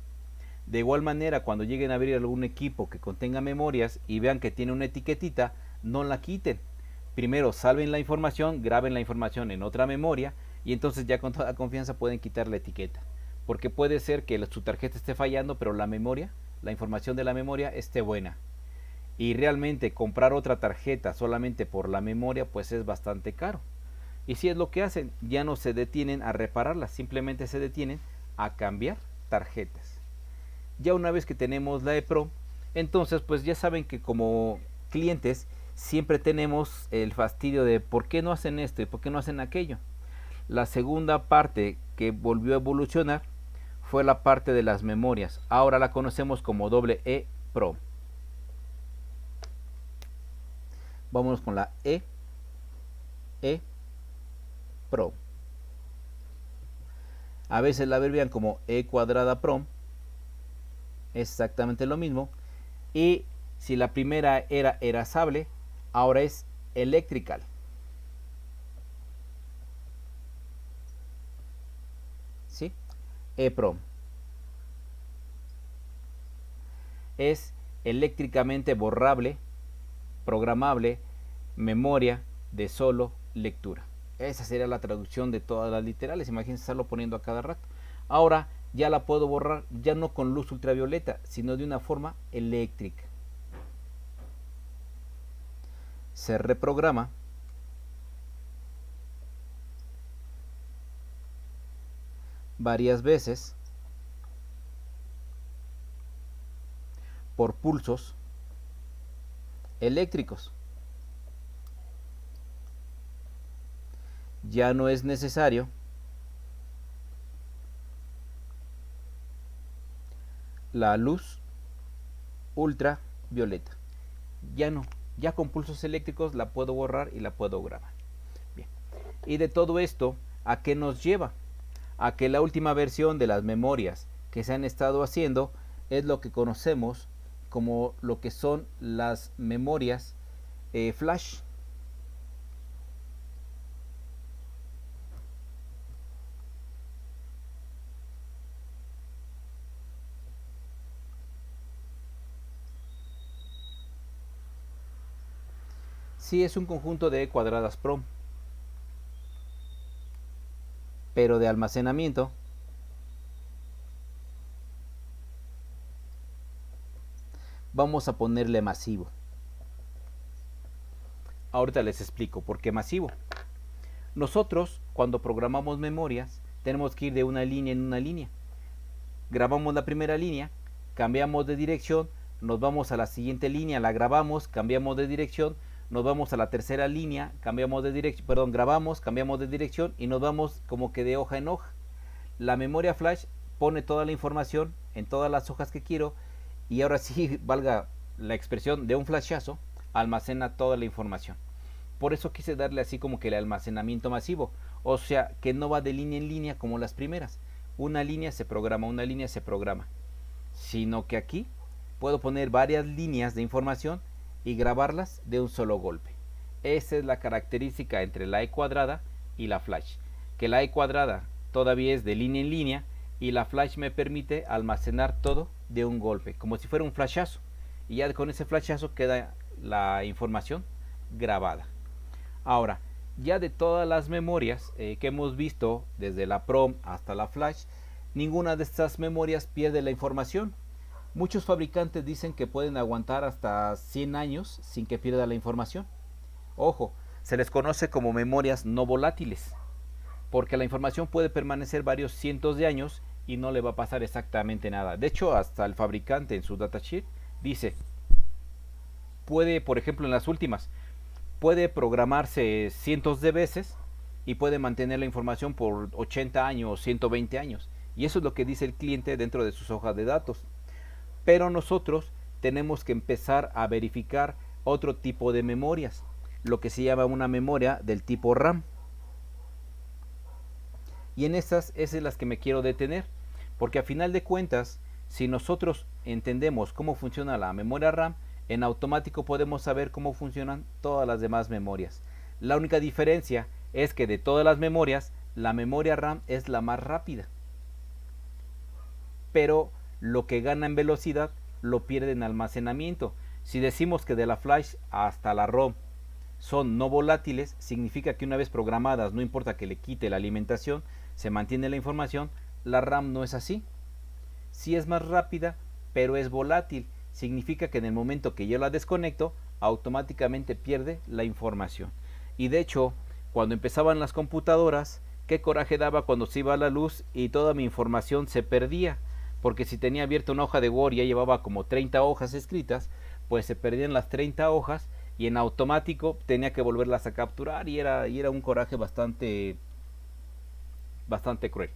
De igual manera, cuando lleguen a abrir algún equipo que contenga memorias y vean que tiene una etiquetita, no la quiten. Primero salven la información, graben la información en otra memoria y entonces ya con toda confianza pueden quitar la etiqueta. Porque puede ser que su tarjeta esté fallando, pero la memoria, la información de la memoria esté buena. Y realmente comprar otra tarjeta solamente por la memoria pues es bastante caro. Y si es lo que hacen, ya no se detienen a repararlas, simplemente se detienen a cambiar tarjetas. Ya una vez que tenemos la EPROM, entonces pues ya saben que como clientes siempre tenemos el fastidio de por qué no hacen esto y por qué no hacen aquello. La segunda parte que volvió a evolucionar fue la parte de las memorias. Ahora la conocemos como EEPROM. Vámonos con la EEPROM. A veces la abrevian como E cuadrada PROM. Exactamente lo mismo. Y si la primera era erasable, ahora es electrical. ¿Sí? EEPROM. Es eléctricamente borrable, programable, memoria de solo lectura. Esa sería la traducción de todas las literales. Imagínense estarlo poniendo a cada rato. Ahora ya la puedo borrar, ya no con luz ultravioleta, sino de una forma eléctrica. Se reprograma varias veces por pulsos eléctricos. Ya no es necesario la luz ultravioleta. Ya no, ya con pulsos eléctricos la puedo borrar y la puedo grabar. Bien. Y de todo esto, ¿a qué nos lleva? A que la última versión de las memorias que se han estado haciendo es lo que conocemos como lo que son las memorias flash. Sí, es un conjunto de E cuadradas prom, pero de almacenamiento vamos a ponerle masivo. Ahorita les explico por qué masivo. Nosotros, cuando programamos memorias, tenemos que ir de una línea en una línea. Grabamos la primera línea, cambiamos de dirección, nos vamos a la siguiente línea, la grabamos, cambiamos de dirección, nos vamos a la tercera línea, cambiamos de dirección, perdón, grabamos, cambiamos de dirección y nos vamos como que de hoja en hoja. La memoria flash pone toda la información en todas las hojas que quiero y ahora sí, valga la expresión, de un flashazo, almacena toda la información. Por eso quise darle así como que el almacenamiento masivo, o sea, que no va de línea en línea como las primeras. Una línea se programa, una línea se programa, sino que aquí puedo poner varias líneas de información y grabarlas de un solo golpe. Esa es la característica entre la E cuadrada y la flash, que la E cuadrada todavía es de línea en línea y la flash me permite almacenar todo de un golpe, como si fuera un flashazo, y ya con ese flashazo queda la información grabada. Ahora, ya de todas las memorias que hemos visto, desde la PROM hasta la flash, ninguna de estas memorias pierde la información. Muchos fabricantes dicen que pueden aguantar hasta 100 años sin que pierda la información. Ojo, se les conoce como memorias no volátiles, porque la información puede permanecer varios cientos de años y no le va a pasar exactamente nada. De hecho, hasta el fabricante en su datasheet dice, puede, por ejemplo, en las últimas, puede programarse cientos de veces y puede mantener la información por 80 años o 120 años. Y eso es lo que dice el cliente dentro de sus hojas de datos. Pero nosotros tenemos que empezar a verificar otro tipo de memorias, lo que se llama una memoria del tipo RAM. Y en esas es en las que me quiero detener, porque a final de cuentas, si nosotros entendemos cómo funciona la memoria RAM, en automático podemos saber cómo funcionan todas las demás memorias. La única diferencia es que de todas las memorias, la memoria RAM es la más rápida. Pero lo que gana en velocidad lo pierde en almacenamiento. Si decimos que de la flash hasta la ROM son no volátiles, significa que una vez programadas, no importa que le quite la alimentación, se mantiene la información. La RAM no es así. Sí es más rápida, pero es volátil. Significa que en el momento que yo la desconecto, automáticamente pierde la información. Y de hecho, cuando empezaban las computadoras, qué coraje daba cuando se iba a la luz y toda mi información se perdía. Porque si tenía abierta una hoja de Word y ya llevaba como 30 hojas escritas, pues se perdían las 30 hojas y en automático tenía que volverlas a capturar y era un coraje bastante cruel.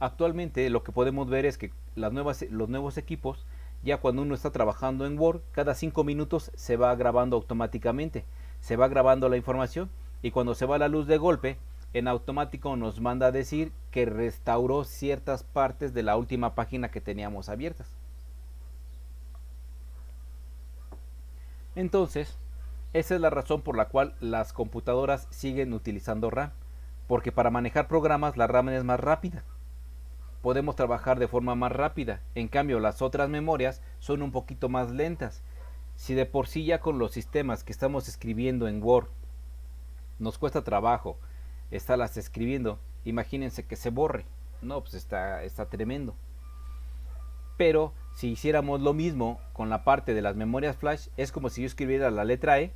Actualmente lo que podemos ver es que los nuevos equipos, ya cuando uno está trabajando en Word, cada 5 minutos se va grabando automáticamente, se va grabando la información y cuando se va la luz de golpe, en automático nos manda a decir que restauró ciertas partes de la última página que teníamos abiertas. Entonces, esa es la razón por la cual las computadoras siguen utilizando RAM, porque para manejar programas la RAM es más rápida. Podemos trabajar de forma más rápida, en cambio las otras memorias son un poquito más lentas. Si de por sí ya con los sistemas que estamos escribiendo en Word nos cuesta trabajo estarlas escribiendo, imagínense que se borre. No, pues está tremendo. Pero si hiciéramos lo mismo con la parte de las memorias flash, es como si yo escribiera la letra E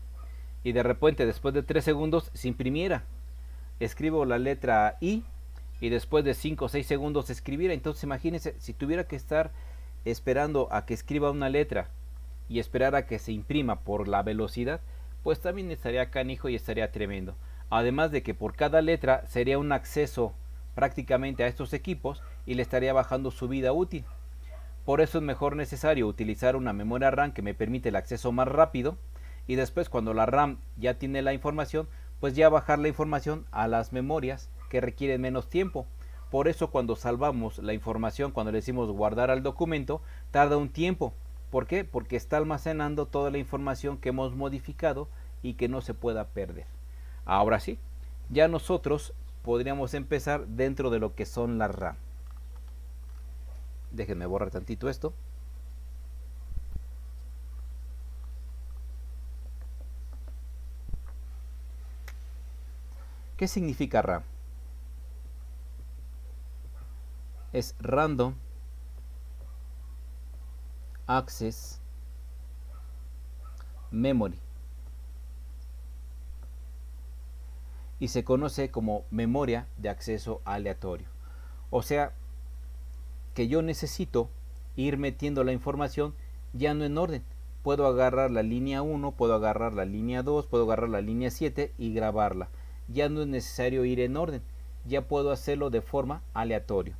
y de repente después de 3 segundos se imprimiera. Escribo la letra I y después de 5 o 6 segundos se escribiera. Entonces imagínense, si tuviera que estar esperando a que escriba una letra y esperar a que se imprima por la velocidad, pues también estaría canijo y estaría tremendo. Además de que por cada letra sería un acceso prácticamente a estos equipos y le estaría bajando su vida útil. Por eso es mejor necesario utilizar una memoria RAM que me permite el acceso más rápido y después cuando la RAM ya tiene la información, pues ya bajar la información a las memorias que requieren menos tiempo. Por eso cuando salvamos la información, cuando le decimos guardar al documento, tarda un tiempo. ¿Por qué? Porque está almacenando toda la información que hemos modificado y que no se pueda perder. Ahora sí, ya nosotros podríamos empezar dentro de lo que son las RAM. Déjenme borrar tantito esto. ¿Qué significa RAM? Es Random Access Memory y se conoce como memoria de acceso aleatorio. O sea, que yo necesito ir metiendo la información ya no en orden. Puedo agarrar la línea 1, puedo agarrar la línea 2, puedo agarrar la línea 7 y grabarla. Ya no es necesario ir en orden, ya puedo hacerlo de forma aleatoria.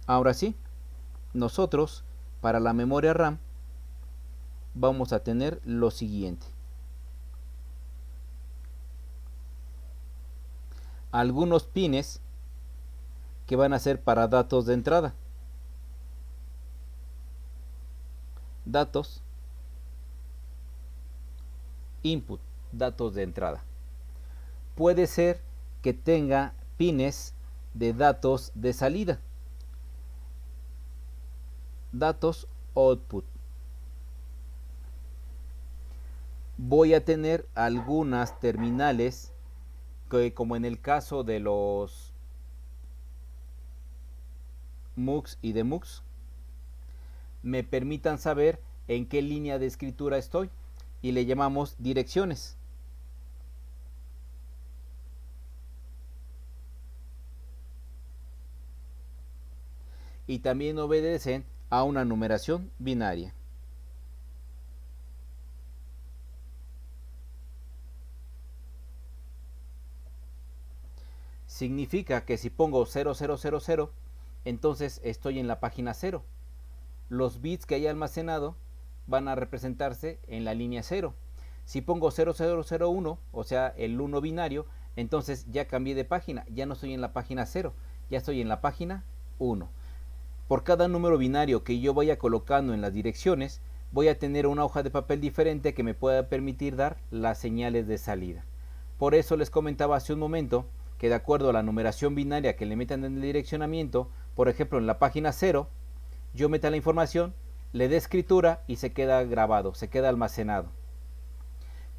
Ahora sí, nosotros para la memoria RAM vamos a tener lo siguiente. Algunos pines que van a ser para datos de entrada. Datos, input, datos de entrada. Puede ser que tenga pines de datos de salida. Datos output. Voy a tener algunas terminales que, como en el caso de los MUX y DeMUX, me permitan saber en qué línea de escritura estoy y le llamamos direcciones. Y también obedecen a una numeración binaria. Significa que si pongo 0000, entonces estoy en la página 0. Los bits que hay almacenado van a representarse en la línea 0. Si pongo 0001, o sea el 1 binario, entonces ya cambié de página, ya no estoy en la página 0, ya estoy en la página 1. Por cada número binario que yo vaya colocando en las direcciones, voy a tener una hoja de papel diferente que me pueda permitir dar las señales de salida. Por eso les comentaba hace un momento que de acuerdo a la numeración binaria que le metan en el direccionamiento, por ejemplo en la página 0, yo meta la información, le dé escritura y se queda grabado, se queda almacenado.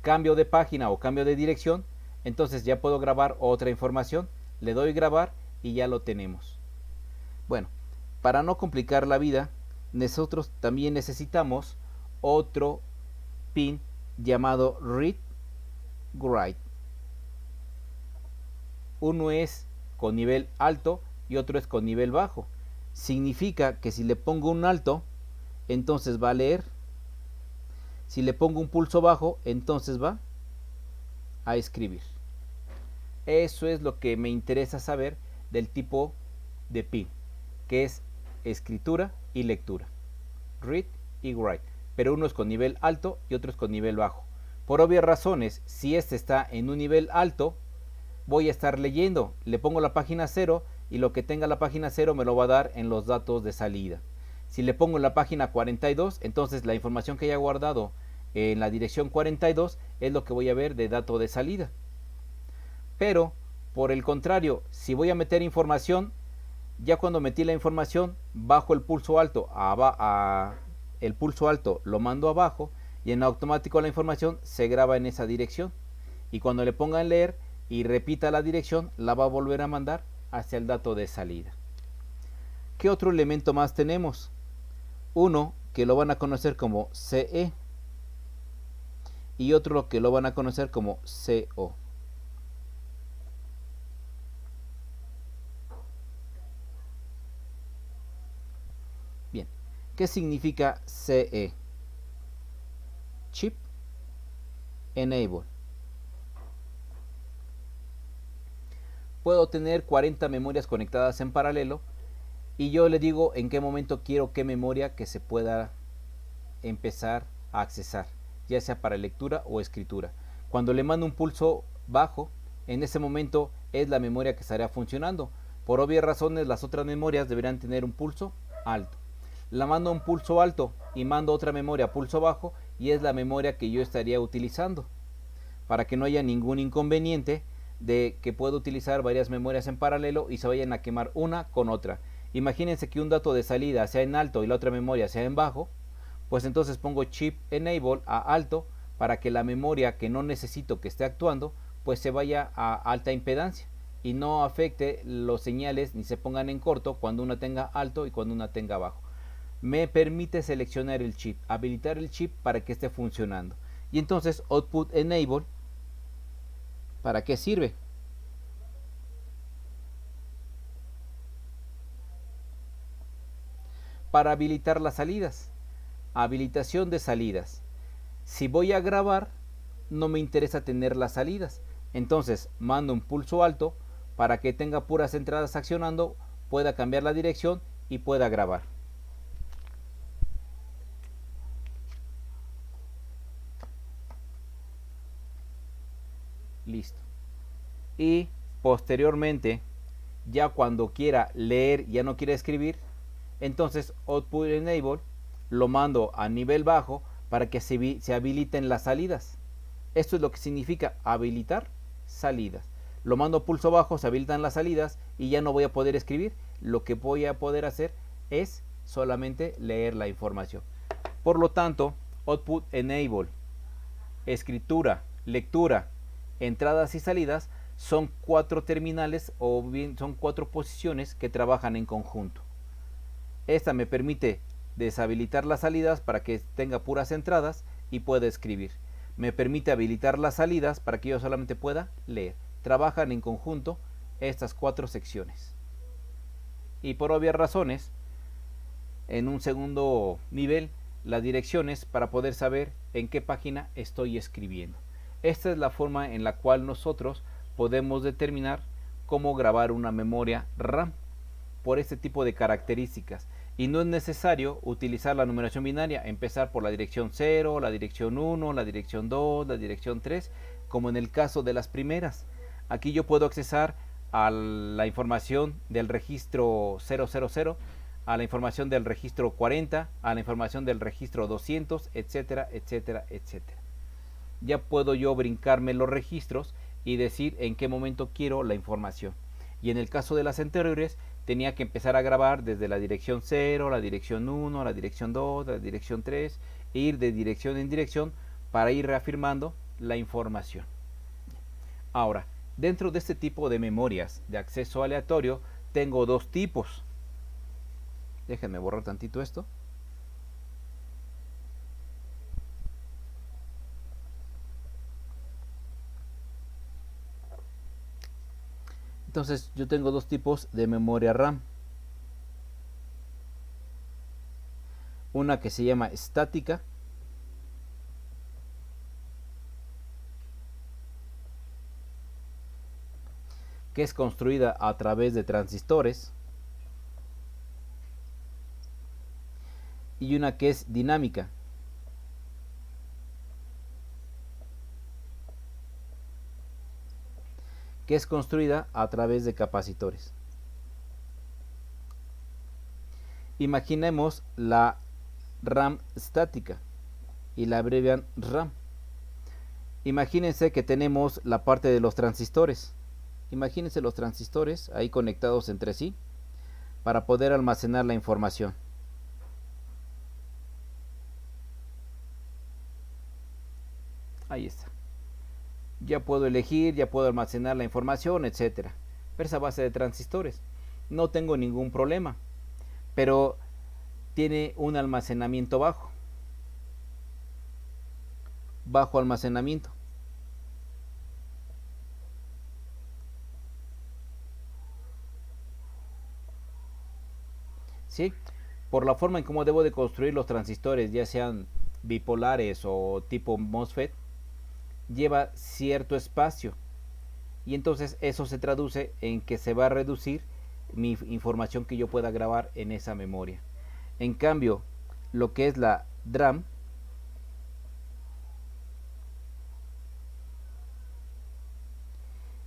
Cambio de página o cambio de dirección, entonces ya puedo grabar otra información, le doy grabar y ya lo tenemos. Bueno, para no complicar la vida, nosotros también necesitamos otro pin llamado read write. Uno es con nivel alto y otro es con nivel bajo. Significa que si le pongo un alto, entonces va a leer. Si le pongo un pulso bajo, entonces va a escribir. Eso es lo que me interesa saber del tipo de pin, que es escritura y lectura. Read y write. Pero uno es con nivel alto y otro es con nivel bajo. Por obvias razones, si este está en un nivel alto, voy a estar leyendo. Le pongo la página 0 y lo que tenga la página 0 me lo va a dar en los datos de salida. Si le pongo en la página 42, entonces la información que haya guardado en la dirección 42 es lo que voy a ver de dato de salida. Pero, por el contrario, si voy a meter información, ya cuando metí la información, bajo el pulso alto, el pulso alto lo mando abajo y en automático la información se graba en esa dirección. Y cuando le ponga en leer y repita la dirección, la va a volver a mandar hacia el dato de salida. ¿Qué otro elemento más tenemos? Uno que lo van a conocer como CE y otro que lo van a conocer como CO. Bien, ¿qué significa CE? Chip Enable. Puedo tener 40 memorias conectadas en paralelo y yo le digo en qué momento quiero qué memoria que se pueda empezar a accesar, ya sea para lectura o escritura. Cuando le mando un pulso bajo, en ese momento es la memoria que estará funcionando. Por obvias razones, las otras memorias deberán tener un pulso alto. La mando un pulso alto y mando otra memoria a pulso bajo y es la memoria que yo estaría utilizando, para que no haya ningún inconveniente de que puedo utilizar varias memorias en paralelo y se vayan a quemar una con otra. Imagínense que un dato de salida sea en alto y la otra memoria sea en bajo, pues entonces pongo chip enable a alto para que la memoria que no necesito que esté actuando pues se vaya a alta impedancia y no afecte los señales ni se pongan en corto cuando una tenga alto y cuando una tenga bajo. Me permite seleccionar el chip, habilitar el chip para que esté funcionando. Y entonces Output Enable, ¿para qué sirve? Para habilitar las salidas. Habilitación de salidas. Si voy a grabar, no me interesa tener las salidas. Entonces mando un pulso alto para que tenga puras entradas accionando, pueda cambiar la dirección y pueda grabar. Listo. Y posteriormente, ya cuando quiera leer, ya no quiera escribir, entonces Output Enable lo mando a nivel bajo para que se habiliten las salidas. Esto es lo que significa habilitar salidas. Lo mando a pulso bajo, se habilitan las salidas y ya no voy a poder escribir. Lo que voy a poder hacer es solamente leer la información. Por lo tanto, Output Enable, escritura, lectura, entradas y salidas son 4 terminales o bien son 4 posiciones que trabajan en conjunto. Esta me permite deshabilitar las salidas para que tenga puras entradas y pueda escribir. Me permite habilitar las salidas para que yo solamente pueda leer. Trabajan en conjunto estas 4 secciones. Y por obvias razones, en un segundo nivel, las direcciones para poder saber en qué página estoy escribiendo. Esta es la forma en la cual nosotros podemos determinar cómo grabar una memoria RAM por este tipo de características. Y no es necesario utilizar la numeración binaria, empezar por la dirección 0, la dirección 1, la dirección 2, la dirección 3, como en el caso de las primeras. Aquí yo puedo accesar a la información del registro 000, a la información del registro 40, a la información del registro 200, etcétera, etcétera, etcétera. Ya puedo yo brincarme los registros y decir en qué momento quiero la información. Y en el caso de las anteriores, tenía que empezar a grabar desde la dirección 0, la dirección 1, la dirección 2, la dirección 3, e ir de dirección en dirección para ir reafirmando la información. Ahora, dentro de este tipo de memorias de acceso aleatorio, tengo 2 tipos. Déjenme borrar tantito esto. Entonces yo tengo 2 tipos de memoria RAM. Una que se llama estática que es construida a través de transistores, y una que es dinámica, que es construida a través de capacitores. Imaginemos la RAM estática y la abrevian RAM. Imagínense que tenemos la parte de los transistores. Imagínense los transistores ahí conectados entre sí para poder almacenar la información. Ahí está. Ya puedo elegir, ya puedo almacenar la información, etcétera. Pero esa base de transistores no tengo ningún problema, pero tiene un almacenamiento bajo almacenamiento. ¿Sí? Por la forma en cómo debo de construir los transistores, ya sean bipolares o tipo MOSFET, lleva cierto espacio y entonces eso se traduce en que se va a reducir mi información que yo pueda grabar en esa memoria. En cambio, lo que es la DRAM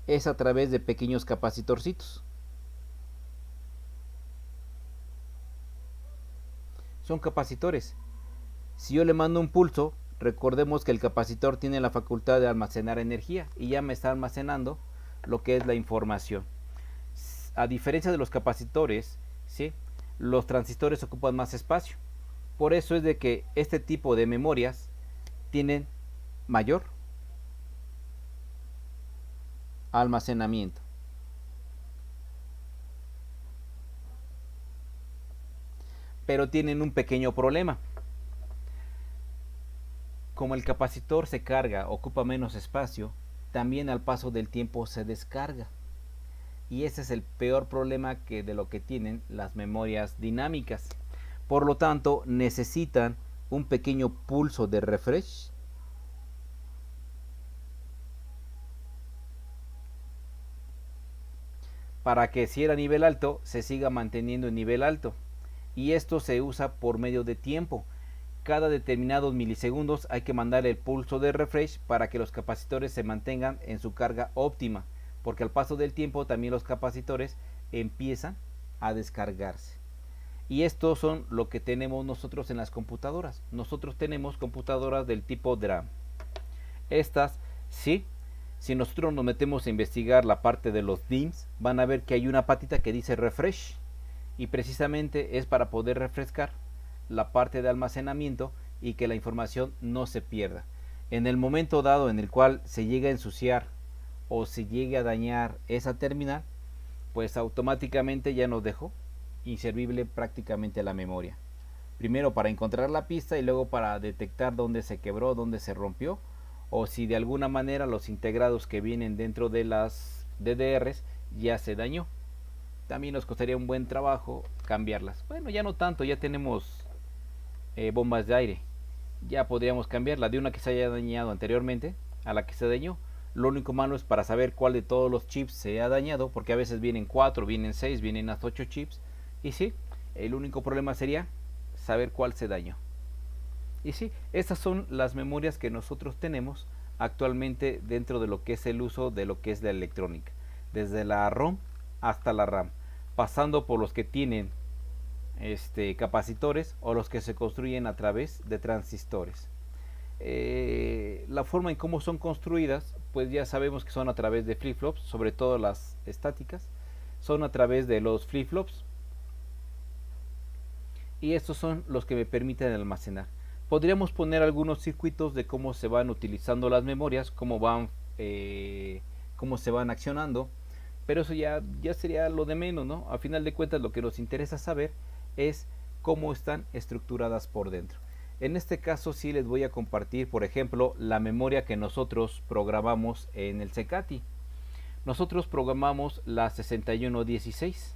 es a través de pequeños capacitorcitos. Son capacitores. Si yo le mando un pulso, recordemos que el capacitor tiene la facultad de almacenar energía y ya me está almacenando lo que es la información. A diferencia de los capacitores, ¿sí?, los transistores ocupan más espacio. Por eso es de que este tipo de memorias tienen mayor almacenamiento. Pero tienen un pequeño problema. Como el capacitor se carga, ocupa menos espacio, también al paso del tiempo se descarga. Y ese es el peor problema de lo que tienen las memorias dinámicas. Por lo tanto, necesitan un pequeño pulso de refresh para que si era nivel alto, se siga manteniendo en nivel alto. Y esto se usa por medio de tiempo. Cada determinados milisegundos hay que mandar el pulso de refresh para que los capacitores se mantengan en su carga óptima, porque al paso del tiempo también los capacitores empiezan a descargarse. Y estos son lo que tenemos nosotros en las computadoras. Nosotros tenemos computadoras del tipo DRAM. Estas, sí, si nosotros nos metemos a investigar la parte de los DIMMs, van a ver que hay una patita que dice refresh, y precisamente es para poder refrescar la parte de almacenamiento y que la información no se pierda. En el momento dado en el cual se llega a ensuciar o se llegue a dañar esa terminal, pues automáticamente ya nos dejó inservible prácticamente la memoria. Primero para encontrar la pista y luego para detectar dónde se quebró, dónde se rompió, o si de alguna manera los integrados que vienen dentro de las DDRs ya se dañó. También nos costaría un buen trabajo cambiarlas. Bueno, ya no tanto, ya tenemos bombas de aire. Ya podríamos cambiarla de una que se haya dañado anteriormente a la que se dañó. Lo único malo es para saber cuál de todos los chips se ha dañado, porque a veces vienen 4, vienen 6, vienen hasta 8 chips. Y sí, el único problema sería saber cuál se dañó. Y sí, estas son las memorias que nosotros tenemos actualmente dentro de lo que es el uso de lo que es la electrónica. Desde la ROM hasta la RAM, pasando por los que tienen capacitores o los que se construyen a través de transistores. La forma en cómo son construidas, pues ya sabemos que son a través de flip-flops, sobre todo las estáticas, son a través de los flip-flops. Y estos son los que me permiten almacenar. Podríamos poner algunos circuitos de cómo se van utilizando las memorias, cómo se van accionando, pero eso ya sería lo de menos, ¿no? A final de cuentas lo que nos interesa saber es cómo están estructuradas por dentro. En este caso sí les voy a compartir, por ejemplo, la memoria que nosotros programamos en el CECATI. Nosotros programamos la 6116.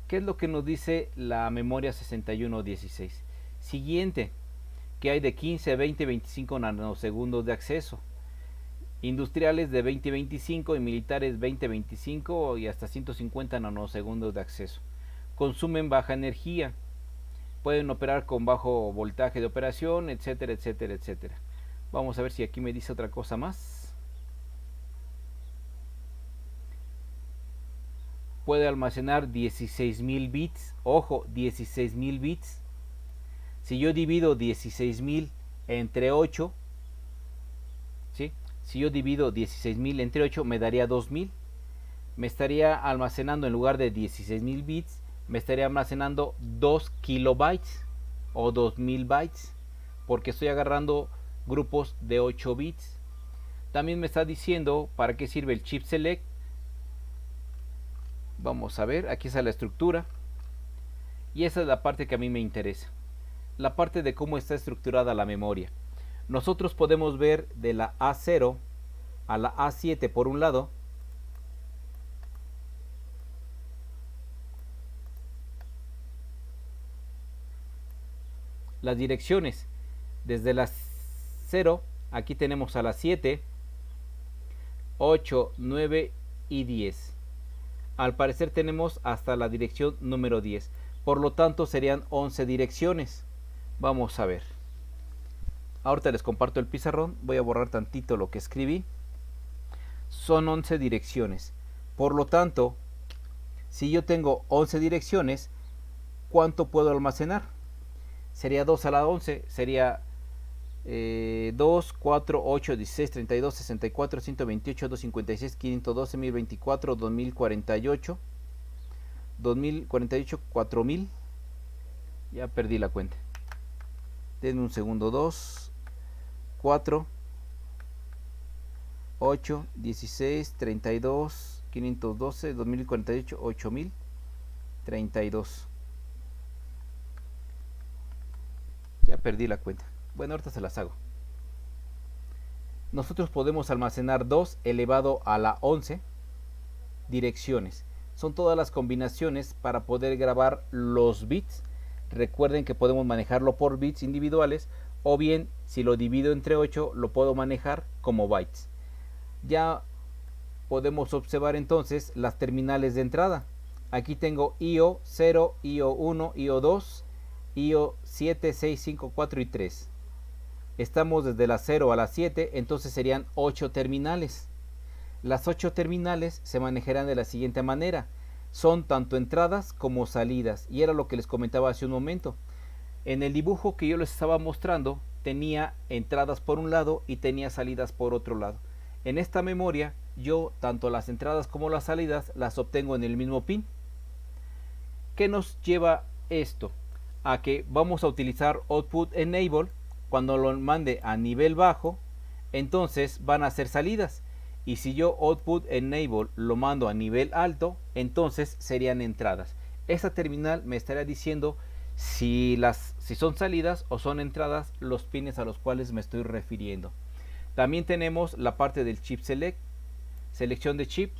¿Qué es lo que nos dice la memoria 6116? Siguiente, que hay de 15, 20, 25 nanosegundos de acceso. Industriales de 20-25 y militares 20-25 y hasta 150 nanosegundos de acceso. Consumen baja energía. Pueden operar con bajo voltaje de operación, etcétera, etcétera, etcétera. Vamos a ver si aquí me dice otra cosa más. Puede almacenar 16.000 bits. Ojo, 16.000 bits. Si yo divido 16.000 entre 8, ¿sí? Si yo divido 16.000 entre 8 me daría 2.000. Me estaría almacenando, en lugar de 16.000 bits, me estaría almacenando 2 kilobytes o 2.000 bytes, porque estoy agarrando grupos de 8 bits. También me está diciendo para qué sirve el chip select. Vamos a ver, aquí está la estructura. Y esa es la parte que a mí me interesa. La parte de cómo está estructurada la memoria. Nosotros podemos ver de la A0 a la A7 por un lado. Las direcciones. Desde las 0, aquí tenemos a las 7, 8, 9 y 10. Al parecer tenemos hasta la dirección número 10. Por lo tanto serían 11 direcciones. Vamos a ver. Ahorita les comparto el pizarrón. Voy a borrar tantito lo que escribí. Son 11 direcciones. Por lo tanto, si yo tengo 11 direcciones, ¿cuánto puedo almacenar? Sería 2 a la 11. Sería 2, 4, 8, 16, 32, 64, 128, 256, 512, 1024, 2048, 2048, 4000. Ya perdí la cuenta. Denme un segundo. 2, 4, 8, 16, 32, 512, 2048, 8032. Ya perdí la cuenta. Bueno, ahorita se las hago. Nosotros podemos almacenar 2 elevado a la 11 direcciones. Son todas las combinaciones para poder grabar los bits. Recuerden que podemos manejarlo por bits individuales, o bien si lo divido entre 8 lo puedo manejar como bytes. Ya podemos observar entonces las terminales de entrada. Aquí tengo IO 0, IO 1, IO 2, IO 7, 6, 5, 4 y 3. Estamos desde la 0 a la 7, entonces serían 8 terminales. Las 8 terminales se manejarán de la siguiente manera. Son tanto entradas como salidas, y era lo que les comentaba hace un momento. En el dibujo que yo les estaba mostrando tenía entradas por un lado y tenía salidas por otro lado. En esta memoria yo tanto las entradas como las salidas las obtengo en el mismo pin. ¿Qué nos lleva esto? A que vamos a utilizar Output Enable. Cuando lo mande a nivel bajo, entonces van a ser salidas. Y si yo Output Enable lo mando a nivel alto, entonces serían entradas. Esta terminal me estará diciendo si son salidas o son entradas los pines a los cuales me estoy refiriendo. También tenemos la parte del chip select, selección de chip.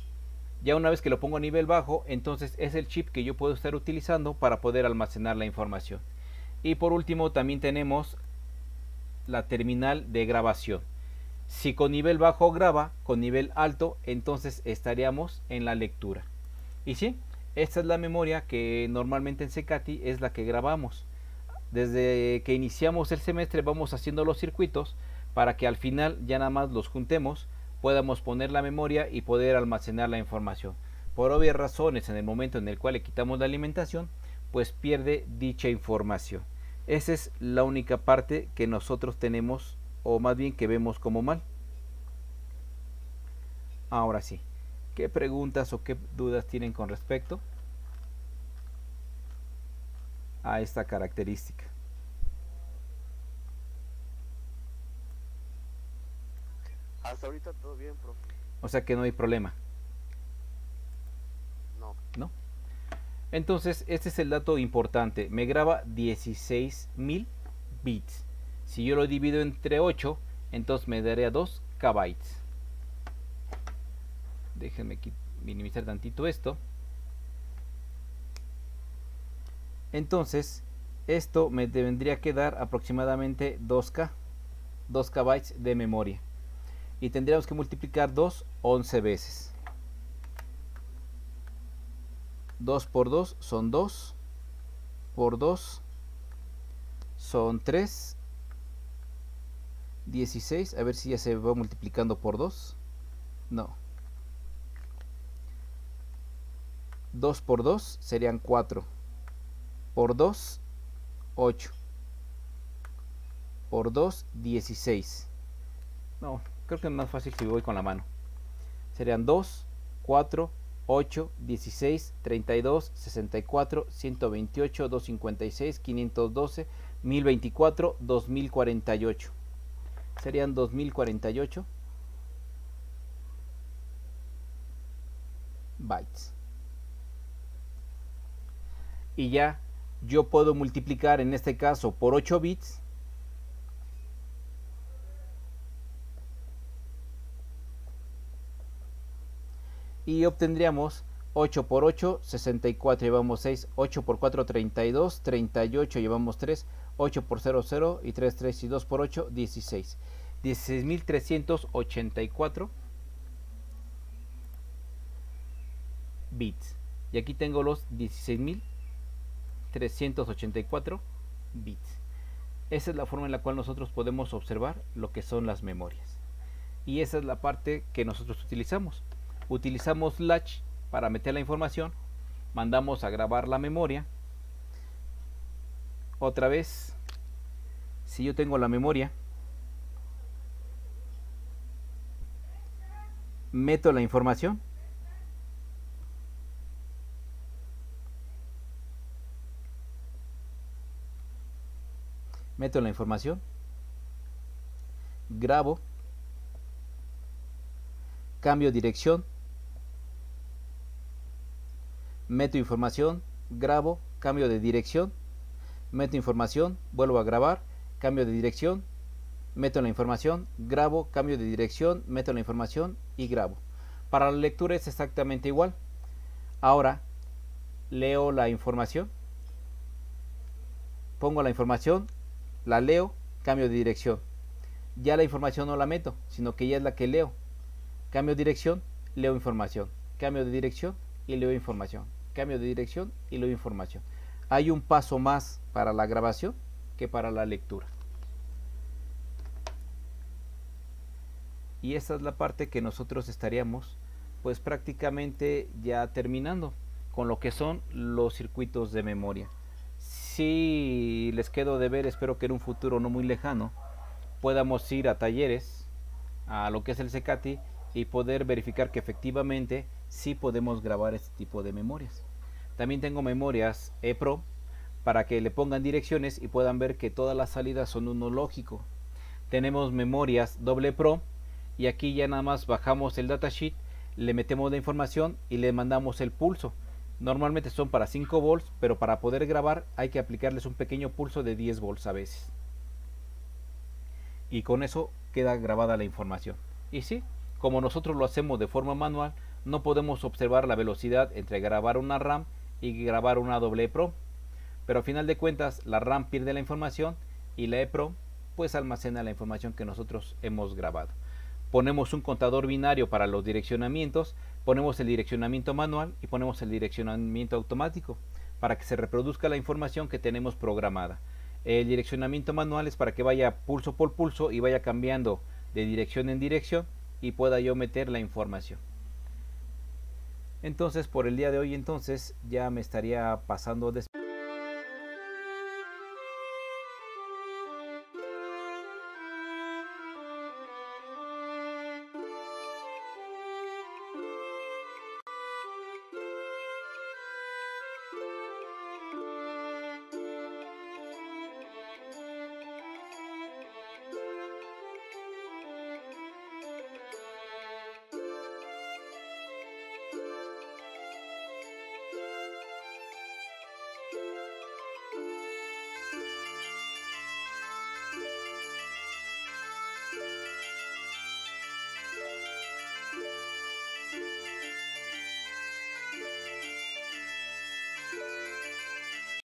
Ya una vez que lo pongo a nivel bajo, entonces es el chip que yo puedo estar utilizando para poder almacenar la información. Y por último también tenemos la terminal de grabación. Si con nivel bajo graba, con nivel alto, entonces estaríamos en la lectura. Y sí, esta es la memoria que normalmente en CECATI es la que grabamos. Desde que iniciamos el semestre vamos haciendo los circuitos para que al final ya nada más los juntemos, podamos poner la memoria y poder almacenar la información. Por obvias razones, en el momento en el cual le quitamos la alimentación, pues pierde dicha información. Esa es la única parte que nosotros tenemos, o más bien que vemos como mal. Ahora sí, ¿qué preguntas o qué dudas tienen con respecto a esta característica? Hasta ahorita todo bien, profe. O sea que no hay problema, No. ¿no? Entonces, este es el dato importante. Me graba 16.000 bits. Si yo lo divido entre 8, entonces me daría 2 KB. Déjenme minimizar tantito esto. Entonces, esto me vendría que dar aproximadamente 2K de memoria. Y tendríamos que multiplicar 2 11 veces. 2 por 2 son 2, por 2 son 3, 16, a ver si ya se va multiplicando por 2, no, 2 por 2 serían 4, por 2, 8, por 2, 16, no, creo que es más fácil si voy con la mano, serían 2, 4, 8, 16, 32, 64, 128, 256, 512, 1024, 2048. Serían 2048 bytes. Y ya yo puedo multiplicar en este caso por 8 bits. Y obtendríamos 8 por 8, 64, llevamos 6, 8 por 4, 32, 38, llevamos 3, 8 por 0, 0 y 3, 3 y 2 por 8, 16. 16.384 bits. Y aquí tengo los 16.384 bits. Esa es la forma en la cual nosotros podemos observar lo que son las memorias. Y esa es la parte que nosotros utilizamos. Utilizamos latch para meter la información, mandamos a grabar la memoria. Otra vez, si yo tengo la memoria, meto la información, grabo, cambio dirección, meto información, grabo, cambio de dirección, meto información, vuelvo a grabar, cambio de dirección, meto la información, grabo, cambio de dirección, meto la información y grabo. Para la lectura es exactamente igual. Ahora leo la información, pongo la información, la leo, cambio de dirección. Ya la información no la meto, sino que ya es la que leo. Cambio de dirección, leo información. Cambio de dirección y leo información. Cambio de dirección y leo información. Hay un paso más para la grabación que para la lectura. Y esa es la parte que nosotros estaríamos pues prácticamente ya terminando con lo que son los circuitos de memoria. Si les quedo de ver, espero que en un futuro no muy lejano podamos ir a talleres, a lo que es el CECATI, y poder verificar que efectivamente sí podemos grabar este tipo de memorias. También tengo memorias EPROM para que le pongan direcciones y puedan ver que todas las salidas son uno lógico. Tenemos memorias EEPROM y aquí ya nada más bajamos el datasheet, le metemos la información y le mandamos el pulso. Normalmente son para 5 volts, pero para poder grabar hay que aplicarles un pequeño pulso de 10 volts a veces. Y con eso queda grabada la información. Y sí, como nosotros lo hacemos de forma manual, no podemos observar la velocidad entre grabar una RAM y grabar una EEPROM. Pero a final de cuentas la RAM pierde la información y la EEPROM pues almacena la información que nosotros hemos grabado. Ponemos un contador binario para los direccionamientos, ponemos el direccionamiento manual y ponemos el direccionamiento automático para que se reproduzca la información que tenemos programada. El direccionamiento manual es para que vaya pulso por pulso y vaya cambiando de dirección en dirección y pueda yo meter la información. Entonces por el día de hoy entonces ya me estaría pasando de...